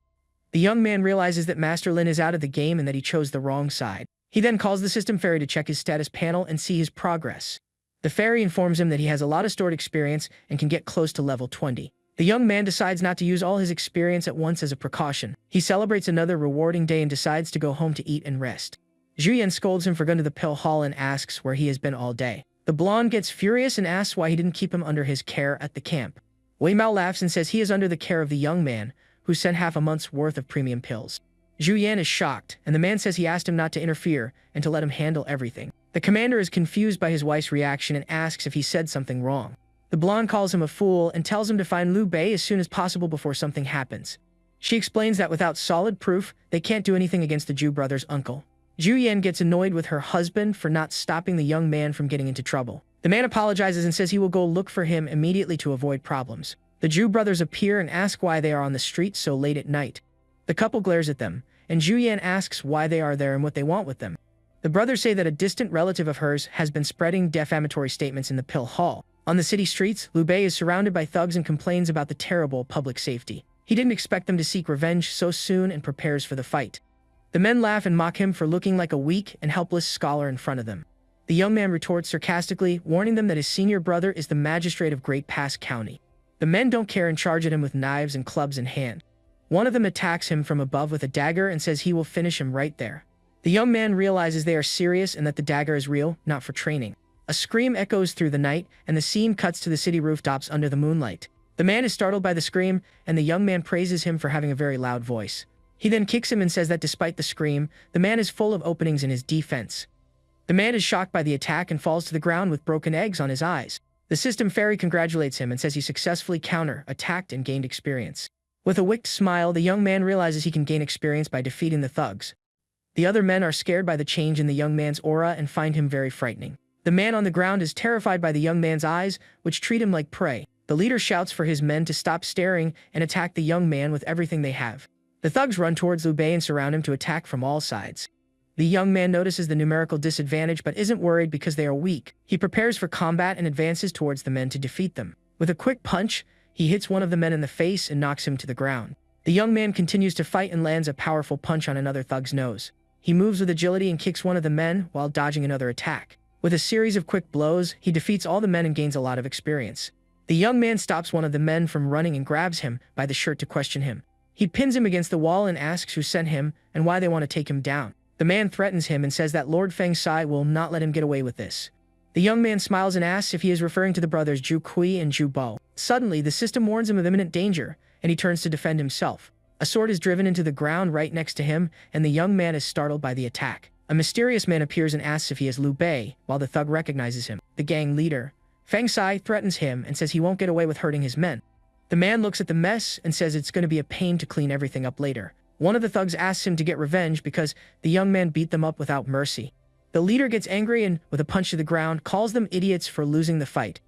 The young man realizes that Master Lin is out of the game and that he chose the wrong side. He then calls the system fairy to check his status panel and see his progress. The fairy informs him that he has a lot of stored experience and can get close to level 20. The young man decides not to use all his experience at once as a precaution. He celebrates another rewarding day and decides to go home to eat and rest. Zhu Yan scolds him for going to the pill hall and asks where he has been all day. The blonde gets furious and asks why he didn't keep him under his care at the camp. Wei Mao laughs and says he is under the care of the young man, who sent half a month's worth of premium pills. Zhu Yan is shocked, and the man says he asked him not to interfere and to let him handle everything. The commander is confused by his wife's reaction and asks if he said something wrong. The blonde calls him a fool and tells him to find Liu Bei as soon as possible before something happens. She explains that without solid proof, they can't do anything against the Jew brother's uncle. Zhu Yan gets annoyed with her husband for not stopping the young man from getting into trouble. The man apologizes and says he will go look for him immediately to avoid problems. The Jew brothers appear and ask why they are on the street so late at night. The couple glares at them, and Zhu Yan asks why they are there and what they want with them. The brothers say that a distant relative of hers has been spreading defamatory statements in the pill hall. On the city streets, Liu Bei is surrounded by thugs and complains about the terrible public safety. He didn't expect them to seek revenge so soon and prepares for the fight. The men laugh and mock him for looking like a weak and helpless scholar in front of them. The young man retorts sarcastically, warning them that his senior brother is the magistrate of Great Pass County. The men don't care and charge at him with knives and clubs in hand. One of them attacks him from above with a dagger and says he will finish him right there. The young man realizes they are serious and that the dagger is real, not for training. A scream echoes through the night, and the scene cuts to the city rooftops under the moonlight. The man is startled by the scream, and the young man praises him for having a very loud voice. He then kicks him and says that despite the scream, the man is full of openings in his defense. The man is shocked by the attack and falls to the ground with broken eggs on his eyes. The system fairy congratulates him and says he successfully counter-attacked and gained experience. With a wicked smile, the young man realizes he can gain experience by defeating the thugs. The other men are scared by the change in the young man's aura and find him very frightening. The man on the ground is terrified by the young man's eyes, which treat him like prey. The leader shouts for his men to stop staring and attack the young man with everything they have. The thugs run towards Liu Bei and surround him to attack from all sides. The young man notices the numerical disadvantage but isn't worried because they are weak. He prepares for combat and advances towards the men to defeat them. With a quick punch, he hits one of the men in the face and knocks him to the ground. The young man continues to fight and lands a powerful punch on another thug's nose. He moves with agility and kicks one of the men while dodging another attack. With a series of quick blows, he defeats all the men and gains a lot of experience. The young man stops one of the men from running and grabs him by the shirt to question him. He pins him against the wall and asks who sent him and why they want to take him down. The man threatens him and says that Lord Feng Sai will not let him get away with this. The young man smiles and asks if he is referring to the brothers Zhu Kui and Zhu Bo. Suddenly, the system warns him of imminent danger, and he turns to defend himself. A sword is driven into the ground right next to him, and the young man is startled by the attack. A mysterious man appears and asks if he is Liu Bei, while the thug recognizes him. The gang leader, Feng Sai, threatens him and says he won't get away with hurting his men. The man looks at the mess and says it's going to be a pain to clean everything up later. One of the thugs asks him to get revenge because the young man beat them up without mercy. The leader gets angry and, with a punch to the ground, calls them idiots for losing the fight.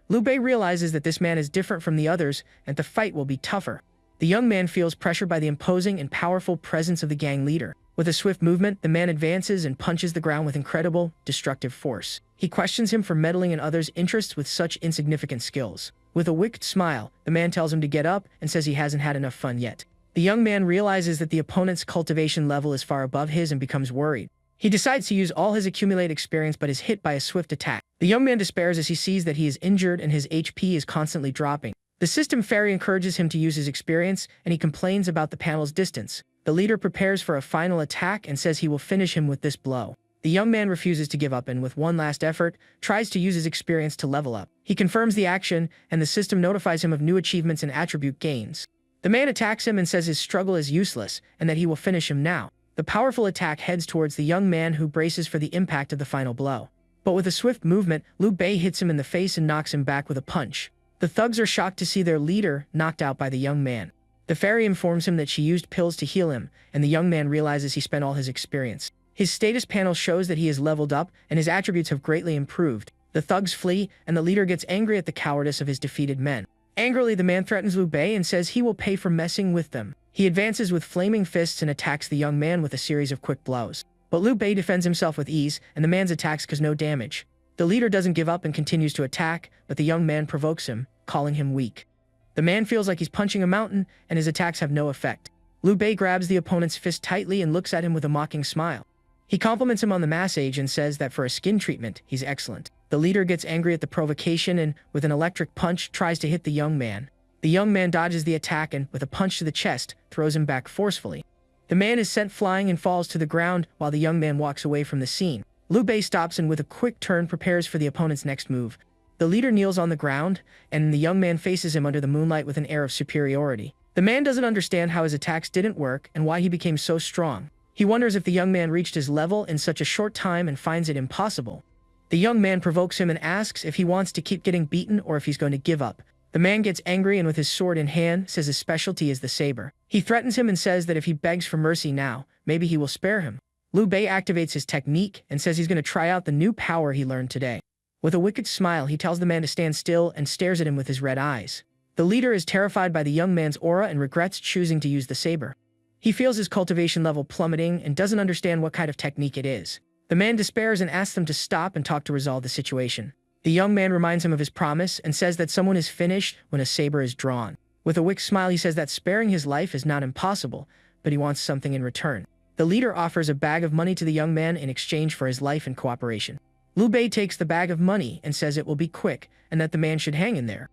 Liu Bei realizes that this man is different from the others and the fight will be tougher. The young man feels pressure by the imposing and powerful presence of the gang leader. With a swift movement, the man advances and punches the ground with incredible, destructive force. He questions him for meddling in others' interests with such insignificant skills. With a wicked smile, the man tells him to get up and says he hasn't had enough fun yet. The young man realizes that the opponent's cultivation level is far above his and becomes worried. He decides to use all his accumulated experience but is hit by a swift attack. The young man despairs as he sees that he is injured and his HP is constantly dropping. The system fairy encourages him to use his experience, and he complains about the panel's distance. The leader prepares for a final attack and says he will finish him with this blow. The young man refuses to give up and, with one last effort, tries to use his experience to level up. He confirms the action, and the system notifies him of new achievements and attribute gains. The man attacks him and says his struggle is useless and that he will finish him now. The powerful attack heads towards the young man, who braces for the impact of the final blow. But with a swift movement, Liu Bei hits him in the face and knocks him back with a punch. The thugs are shocked to see their leader knocked out by the young man. The fairy informs him that she used pills to heal him, and the young man realizes he spent all his experience. His status panel shows that he is leveled up, and his attributes have greatly improved. The thugs flee, and the leader gets angry at the cowardice of his defeated men. Angrily, the man threatens Liu Bei and says he will pay for messing with them. He advances with flaming fists and attacks the young man with a series of quick blows. But Liu Bei defends himself with ease, and the man's attacks cause no damage. The leader doesn't give up and continues to attack, but the young man provokes him, calling him weak. The man feels like he's punching a mountain, and his attacks have no effect. Liu Bei grabs the opponent's fist tightly and looks at him with a mocking smile. He compliments him on the massage and says that for a skin treatment, he's excellent. The leader gets angry at the provocation and, with an electric punch, tries to hit the young man. The young man dodges the attack and, with a punch to the chest, throws him back forcefully. The man is sent flying and falls to the ground while the young man walks away from the scene. Liu Bei stops and, with a quick turn, prepares for the opponent's next move. The leader kneels on the ground, and the young man faces him under the moonlight with an air of superiority. The man doesn't understand how his attacks didn't work and why he became so strong. He wonders if the young man reached his level in such a short time and finds it impossible. The young man provokes him and asks if he wants to keep getting beaten or if he's going to give up. The man gets angry and, with his sword in hand, says his specialty is the saber. He threatens him and says that if he begs for mercy now, maybe he will spare him. Liu Bei activates his technique and says he's going to try out the new power he learned today. With a wicked smile, he tells the man to stand still and stares at him with his red eyes. The leader is terrified by the young man's aura and regrets choosing to use the saber. He feels his cultivation level plummeting and doesn't understand what kind of technique it is. The man despairs and asks them to stop and talk to resolve the situation. The young man reminds him of his promise and says that someone is finished when a saber is drawn. With a wicked smile, he says that sparing his life is not impossible, but he wants something in return. The leader offers a bag of money to the young man in exchange for his life and cooperation. Liu Bei takes the bag of money and says it will be quick and that the man should hang in there.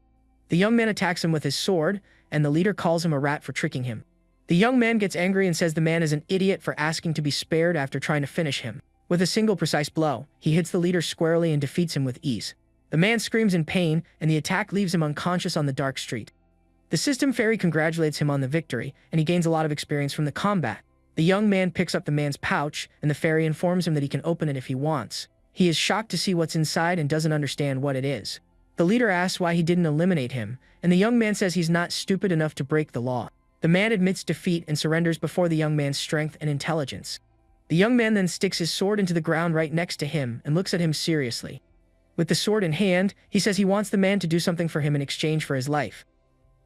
The young man attacks him with his sword, and the leader calls him a rat for tricking him. The young man gets angry and says the man is an idiot for asking to be spared after trying to finish him. With a single precise blow, he hits the leader squarely and defeats him with ease. The man screams in pain, and the attack leaves him unconscious on the dark street. The system fairy congratulates him on the victory, and he gains a lot of experience from the combat. The young man picks up the man's pouch, and the fairy informs him that he can open it if he wants. He is shocked to see what's inside and doesn't understand what it is. The leader asks why he didn't eliminate him, and the young man says he's not stupid enough to break the law. The man admits defeat and surrenders before the young man's strength and intelligence. The young man then sticks his sword into the ground right next to him and looks at him seriously. With the sword in hand, he says he wants the man to do something for him in exchange for his life.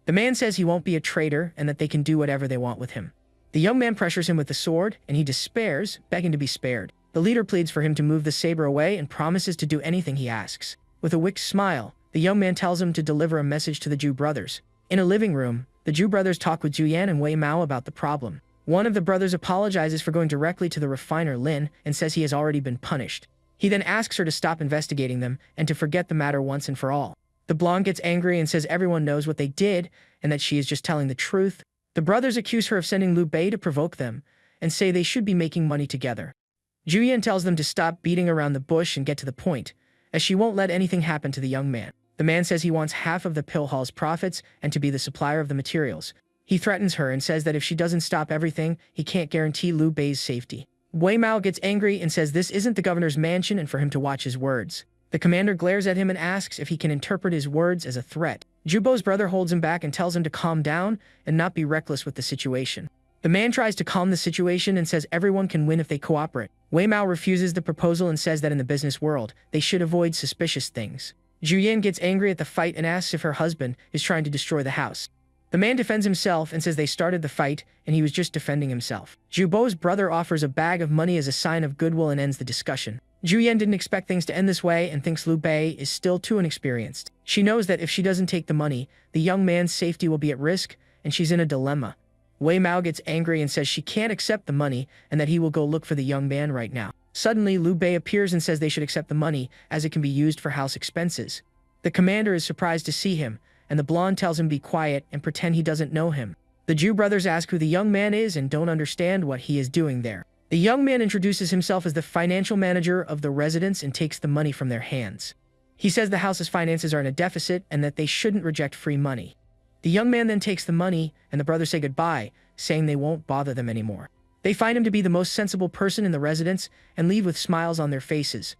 The man says he won't be a traitor and that they can do whatever they want with him. The young man pressures him with the sword, and he despairs, begging to be spared. The leader pleads for him to move the saber away and promises to do anything he asks. With a wicked smile, the young man tells him to deliver a message to the Jew brothers. In a living room, the Jew brothers talk with Juyan and Wei Mao about the problem. One of the brothers apologizes for going directly to the refiner Lin and says he has already been punished. He then asks her to stop investigating them and to forget the matter once and for all. The blonde gets angry and says everyone knows what they did and that she is just telling the truth. The brothers accuse her of sending Liu Bei to provoke them and say they should be making money together. Juyan tells them to stop beating around the bush and get to the point, as she won't let anything happen to the young man. The man says he wants half of the pill hall's profits and to be the supplier of the materials. He threatens her and says that if she doesn't stop everything, he can't guarantee Liu Bei's safety. Wei Mao gets angry and says this isn't the governor's mansion and for him to watch his words. The commander glares at him and asks if he can interpret his words as a threat. Jubo's brother holds him back and tells him to calm down and not be reckless with the situation. The man tries to calm the situation and says everyone can win if they cooperate. Wei Mao refuses the proposal and says that in the business world, they should avoid suspicious things. Juyan gets angry at the fight and asks if her husband is trying to destroy the house. The man defends himself and says they started the fight and he was just defending himself. Jubo's brother offers a bag of money as a sign of goodwill and ends the discussion. Juyan didn't expect things to end this way and thinks Liu Bei is still too inexperienced. She knows that if she doesn't take the money, the young man's safety will be at risk, and she's in a dilemma. Wei Mao gets angry and says she can't accept the money and that he will go look for the young man right now. Suddenly, Liu Bei appears and says they should accept the money, as it can be used for house expenses. The commander is surprised to see him, and the blonde tells him be quiet and pretend he doesn't know him. The Jew brothers ask who the young man is and don't understand what he is doing there. The young man introduces himself as the financial manager of the residence and takes the money from their hands. He says the house's finances are in a deficit and that they shouldn't reject free money. The young man then takes the money, and the brothers say goodbye, saying they won't bother them anymore. They find him to be the most sensible person in the residence and leave with smiles on their faces.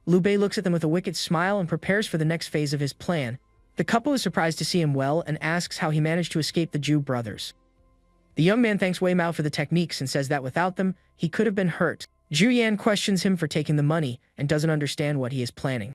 Liu Bei looks at them with a wicked smile and prepares for the next phase of his plan. The couple is surprised to see him well and asks how he managed to escape the Jew brothers. The young man thanks Wei Mao for the techniques and says that without them, he could have been hurt. Zhu Yan questions him for taking the money and doesn't understand what he is planning.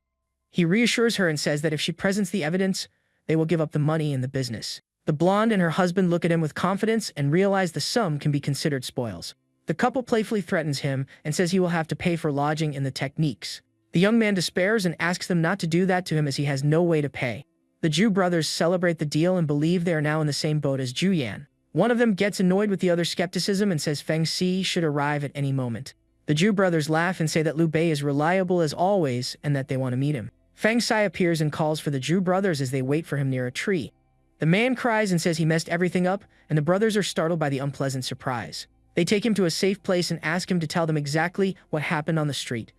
He reassures her and says that if she presents the evidence, they will give up the money and the business. The blonde and her husband look at him with confidence and realize the sum can be considered spoils. The couple playfully threatens him and says he will have to pay for lodging and the techniques. The young man despairs and asks them not to do that to him as he has no way to pay. The Jew brothers celebrate the deal and believe they are now in the same boat as Zhu Yan. One of them gets annoyed with the other's skepticism and says Feng Xi should arrive at any moment. The Jew brothers laugh and say that Liu Bei is reliable as always and that they want to meet him. Feng Xi appears and calls for the Jew brothers as they wait for him near a tree. The man cries and says he messed everything up, and the brothers are startled by the unpleasant surprise. They take him to a safe place and ask him to tell them exactly what happened on the street.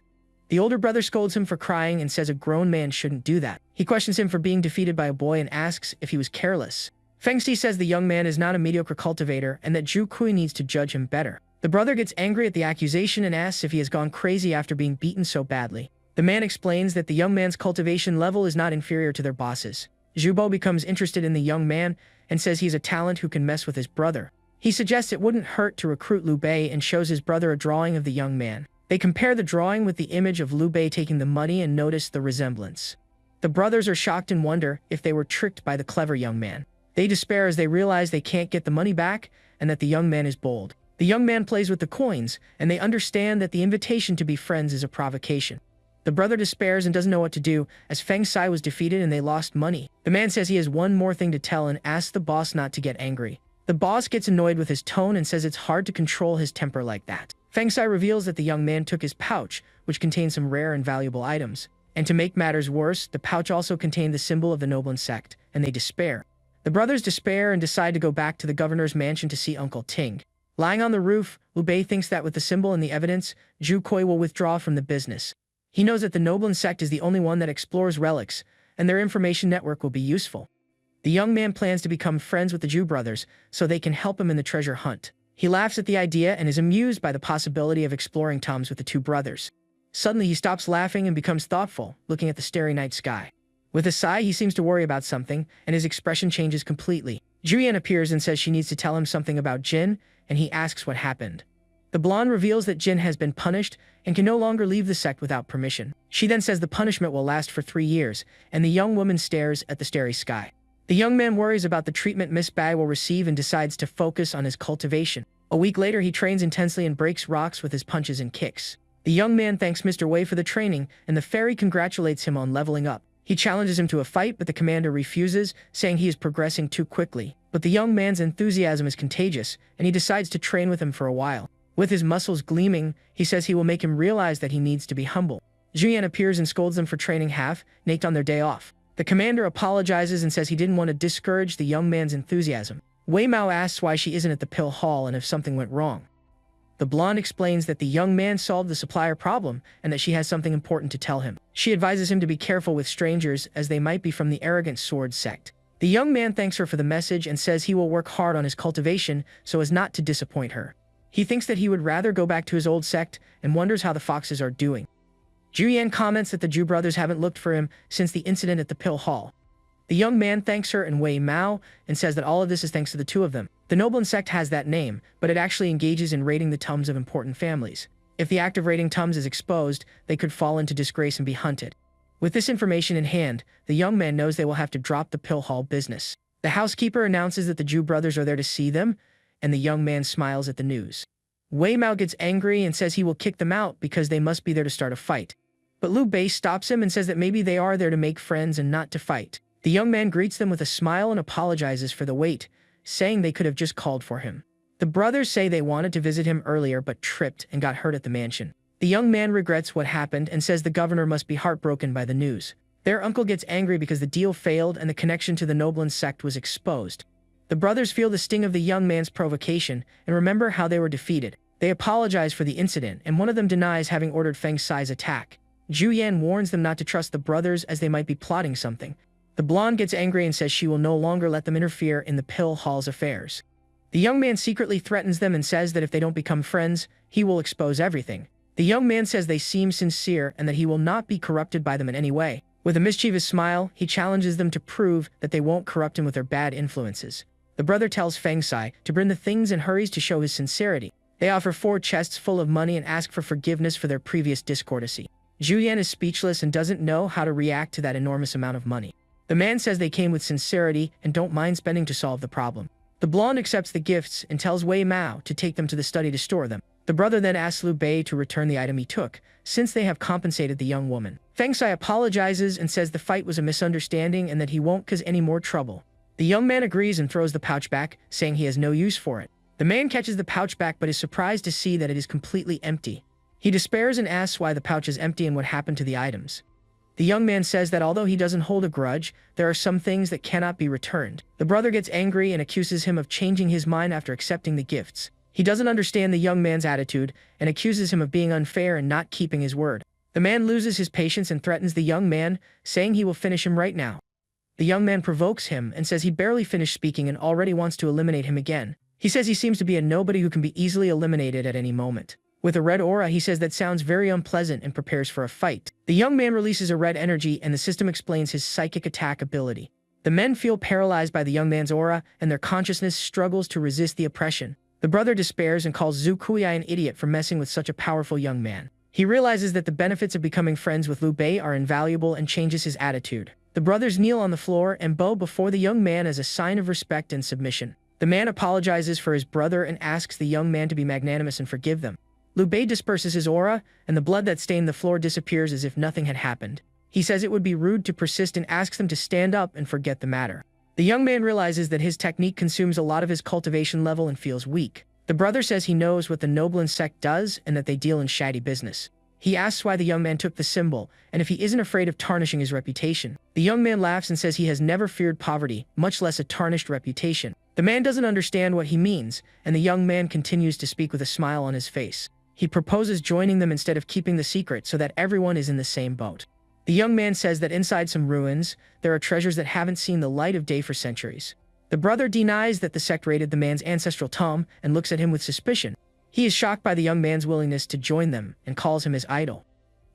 The older brother scolds him for crying and says a grown man shouldn't do that. He questions him for being defeated by a boy and asks if he was careless. Feng Xi says the young man is not a mediocre cultivator and that Zhu Kui needs to judge him better. The brother gets angry at the accusation and asks if he has gone crazy after being beaten so badly. The man explains that the young man's cultivation level is not inferior to their boss's. Zhu Bo becomes interested in the young man and says he's a talent who can mess with his brother. He suggests it wouldn't hurt to recruit Liu Bei and shows his brother a drawing of the young man. They compare the drawing with the image of Liu Bei taking the money and notice the resemblance. The brothers are shocked and wonder if they were tricked by the clever young man. They despair as they realize they can't get the money back and that the young man is bold. The young man plays with the coins, and they understand that the invitation to be friends is a provocation. The brother despairs and doesn't know what to do, as Feng Xi was defeated and they lost money. The man says he has one more thing to tell and asks the boss not to get angry. The boss gets annoyed with his tone and says it's hard to control his temper like that. Feng Xi reveals that the young man took his pouch, which contained some rare and valuable items. And to make matters worse, the pouch also contained the symbol of the Noblin sect, and they despair. The brothers despair and decide to go back to the governor's mansion to see Uncle Ting. Lying on the roof, Liu Bei thinks that with the symbol and the evidence, Zhu Kui will withdraw from the business. He knows that the Noblin sect is the only one that explores relics, and their information network will be useful. The young man plans to become friends with the Jew brothers so they can help him in the treasure hunt. He laughs at the idea and is amused by the possibility of exploring tombs with the two brothers. Suddenly, he stops laughing and becomes thoughtful, looking at the starry night sky. With a sigh, he seems to worry about something, and his expression changes completely. Zhu Yan appears and says she needs to tell him something about Jin, and he asks what happened. The blonde reveals that Jin has been punished and can no longer leave the sect without permission. She then says the punishment will last for 3 years, and the young woman stares at the starry sky. The young man worries about the treatment Miss Bai will receive and decides to focus on his cultivation. A week later, he trains intensely and breaks rocks with his punches and kicks. The young man thanks Mr. Wei for the training, and the fairy congratulates him on leveling up. He challenges him to a fight, but the commander refuses, saying he is progressing too quickly. But the young man's enthusiasm is contagious, and he decides to train with him for a while. With his muscles gleaming, he says he will make him realize that he needs to be humble. Zhu Yan appears and scolds them for training half-naked on their day off. The commander apologizes and says he didn't want to discourage the young man's enthusiasm. Wei Mao asks why she isn't at the pill hall and if something went wrong. The blonde explains that the young man solved the supplier problem and that she has something important to tell him. She advises him to be careful with strangers as they might be from the arrogant sword sect. The young man thanks her for the message and says he will work hard on his cultivation so as not to disappoint her. He thinks that he would rather go back to his old sect and wonders how the foxes are doing. Zhu Yan comments that the Jew brothers haven't looked for him since the incident at the pill hall. The young man thanks her and Wei Mao and says that all of this is thanks to the two of them. The Noblin sect has that name, but it actually engages in raiding the tombs of important families. If the act of raiding tombs is exposed, they could fall into disgrace and be hunted. With this information in hand, the young man knows they will have to drop the pill hall business. The housekeeper announces that the Jew brothers are there to see them, and the young man smiles at the news. Wei Mao gets angry and says he will kick them out because they must be there to start a fight. But Liu Bei stops him and says that maybe they are there to make friends and not to fight. The young man greets them with a smile and apologizes for the wait, saying they could have just called for him. The brothers say they wanted to visit him earlier but tripped and got hurt at the mansion. The young man regrets what happened and says the governor must be heartbroken by the news. Their uncle gets angry because the deal failed and the connection to the nobleman sect was exposed. The brothers feel the sting of the young man's provocation and remember how they were defeated. They apologize for the incident, and one of them denies having ordered Feng Sai's attack. Zhu Yan warns them not to trust the brothers as they might be plotting something. The blonde gets angry and says she will no longer let them interfere in the Pill Hall's affairs. The young man secretly threatens them and says that if they don't become friends, he will expose everything. The young man says they seem sincere and that he will not be corrupted by them in any way. With a mischievous smile, he challenges them to prove that they won't corrupt him with their bad influences. The brother tells Feng Sai to bring the things and hurries to show his sincerity. They offer 4 chests full of money and ask for forgiveness for their previous discourtesy. Zhu Yan is speechless and doesn't know how to react to that enormous amount of money. The man says they came with sincerity and don't mind spending to solve the problem. The blonde accepts the gifts and tells Wei Mao to take them to the study to store them. The brother then asks Liu Bei to return the item he took, since they have compensated the young woman. Feng Sai apologizes and says the fight was a misunderstanding and that he won't cause any more trouble. The young man agrees and throws the pouch back, saying he has no use for it. The man catches the pouch back but is surprised to see that it is completely empty. He despairs and asks why the pouch is empty and what happened to the items. The young man says that although he doesn't hold a grudge, there are some things that cannot be returned. The brother gets angry and accuses him of changing his mind after accepting the gifts. He doesn't understand the young man's attitude and accuses him of being unfair and not keeping his word. The man loses his patience and threatens the young man, saying he will finish him right now. The young man provokes him and says he barely finished speaking and already wants to eliminate him again. He says he seems to be a nobody who can be easily eliminated at any moment. With a red aura, he says that sounds very unpleasant and prepares for a fight. The young man releases a red energy and the system explains his psychic attack ability. The men feel paralyzed by the young man's aura and their consciousness struggles to resist the oppression. The brother despairs and calls Zhu Kuiyai an idiot for messing with such a powerful young man. He realizes that the benefits of becoming friends with Liu Bei are invaluable and changes his attitude. The brothers kneel on the floor and bow before the young man as a sign of respect and submission. The man apologizes for his brother and asks the young man to be magnanimous and forgive them. Liu Bei disperses his aura, and the blood that stained the floor disappears as if nothing had happened. He says it would be rude to persist and asks them to stand up and forget the matter. The young man realizes that his technique consumes a lot of his cultivation level and feels weak. The brother says he knows what the nobleman sect does and that they deal in shady business. He asks why the young man took the symbol, and if he isn't afraid of tarnishing his reputation. The young man laughs and says he has never feared poverty, much less a tarnished reputation. The man doesn't understand what he means, and the young man continues to speak with a smile on his face. He proposes joining them instead of keeping the secret so that everyone is in the same boat. The young man says that inside some ruins, there are treasures that haven't seen the light of day for centuries. The brother denies that the sect raided the man's ancestral tomb and looks at him with suspicion. He is shocked by the young man's willingness to join them and calls him his idol.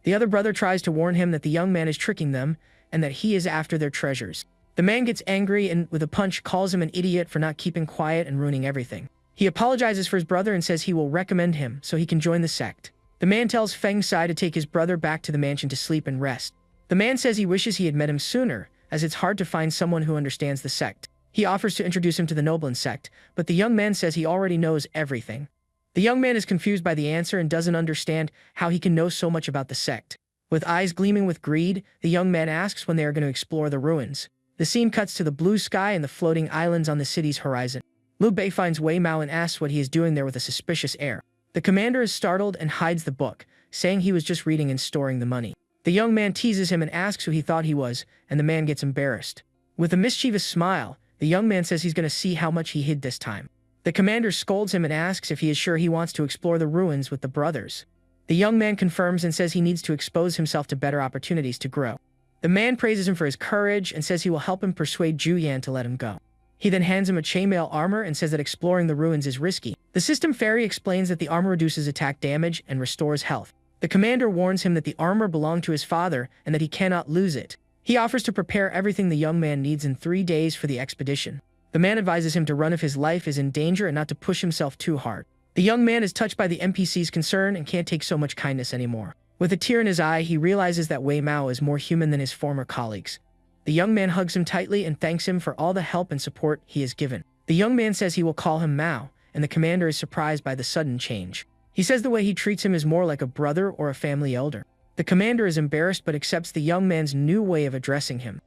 The other brother tries to warn him that the young man is tricking them and that he is after their treasures. The man gets angry and, with a punch, calls him an idiot for not keeping quiet and ruining everything. He apologizes for his brother and says he will recommend him so he can join the sect. The man tells Feng Sai to take his brother back to the mansion to sleep and rest. The man says he wishes he had met him sooner, as it's hard to find someone who understands the sect. He offers to introduce him to the nobleman sect, but the young man says he already knows everything. The young man is confused by the answer and doesn't understand how he can know so much about the sect. With eyes gleaming with greed, the young man asks when they are going to explore the ruins. The scene cuts to the blue sky and the floating islands on the city's horizon. Liu Bei finds Wei Mao and asks what he is doing there with a suspicious air. The commander is startled and hides the book, saying he was just reading and storing the money. The young man teases him and asks who he thought he was, and the man gets embarrassed. With a mischievous smile, the young man says he's going to see how much he hid this time. The commander scolds him and asks if he is sure he wants to explore the ruins with the brothers. The young man confirms and says he needs to expose himself to better opportunities to grow. The man praises him for his courage and says he will help him persuade Zhu Yan to let him go. He then hands him a chainmail armor and says that exploring the ruins is risky. The system fairy explains that the armor reduces attack damage and restores health. The commander warns him that the armor belonged to his father and that he cannot lose it. He offers to prepare everything the young man needs in 3 days for the expedition. The man advises him to run if his life is in danger and not to push himself too hard. The young man is touched by the NPC's concern and can't take so much kindness anymore. With a tear in his eye, he realizes that Wei Mao is more human than his former colleagues. The young man hugs him tightly and thanks him for all the help and support he has given. The young man says he will call him Mao, and the commander is surprised by the sudden change. He says the way he treats him is more like a brother or a family elder. The commander is embarrassed but accepts the young man's new way of addressing him.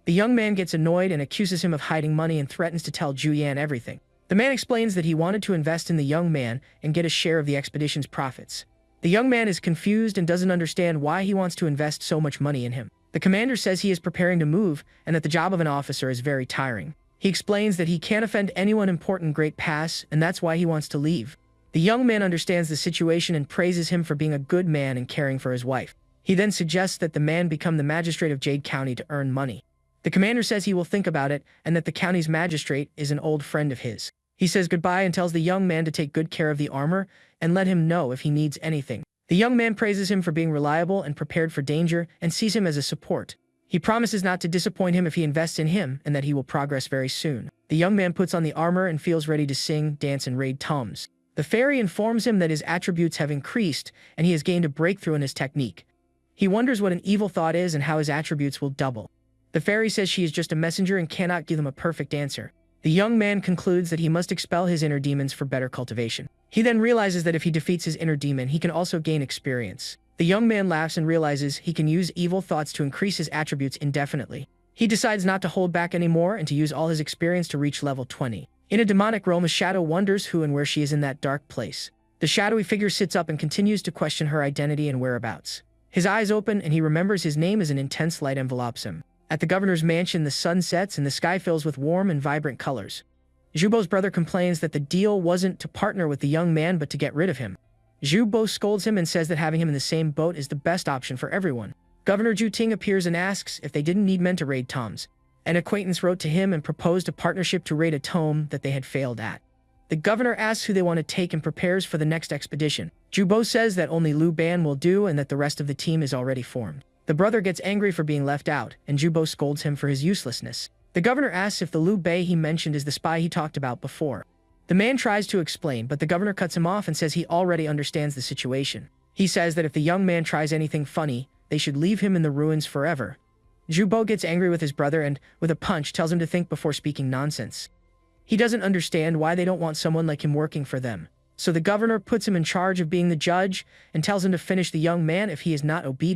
The young man gets annoyed and accuses him of hiding money and threatens to tell Zhu Yan everything. The man explains that he wanted to invest in the young man and get a share of the expedition's profits. The young man is confused and doesn't understand why he wants to invest so much money in him. The commander says he is preparing to move and that the job of an officer is very tiring. He explains that he can't offend anyone important Great Pass, and that's why he wants to leave. The young man understands the situation and praises him for being a good man and caring for his wife. He then suggests that the man become the magistrate of Jade County to earn money. The commander says he will think about it and that the county's magistrate is an old friend of his. He says goodbye and tells the young man to take good care of the armor and let him know if he needs anything. The young man praises him for being reliable and prepared for danger and sees him as a support. He promises not to disappoint him if he invests in him and that he will progress very soon. The young man puts on the armor and feels ready to sing, dance, and raid toms. The fairy informs him that his attributes have increased and he has gained a breakthrough in his technique. He wonders what an evil thought is and how his attributes will double. The fairy says she is just a messenger and cannot give him a perfect answer. The young man concludes that he must expel his inner demons for better cultivation. He then realizes that if he defeats his inner demon, he can also gain experience. The young man laughs and realizes he can use evil thoughts to increase his attributes indefinitely. He decides not to hold back anymore and to use all his experience to reach level 20. In a demonic realm, a shadow wonders who and where she is in that dark place. The shadowy figure sits up and continues to question her identity and whereabouts. His eyes open and he remembers his name as an intense light envelopes him. At the governor's mansion, the sun sets and the sky fills with warm and vibrant colors. Jubo's brother complains that the deal wasn't to partner with the young man but to get rid of him. Jubo scolds him and says that having him in the same boat is the best option for everyone. Governor Juting appears and asks if they didn't need men to raid toms. An acquaintance wrote to him and proposed a partnership to raid a tome that they had failed at. The governor asks who they want to take and prepares for the next expedition. Jubo says that only Lu Ban will do and that the rest of the team is already formed. The brother gets angry for being left out, and Jubo scolds him for his uselessness. The governor asks if the Liu Bei he mentioned is the spy he talked about before. The man tries to explain, but the governor cuts him off and says he already understands the situation. He says that if the young man tries anything funny, they should leave him in the ruins forever. Jubo gets angry with his brother and, with a punch, tells him to think before speaking nonsense. He doesn't understand why they don't want someone like him working for them. So the governor puts him in charge of being the judge and tells him to finish the young man if he is not obedient.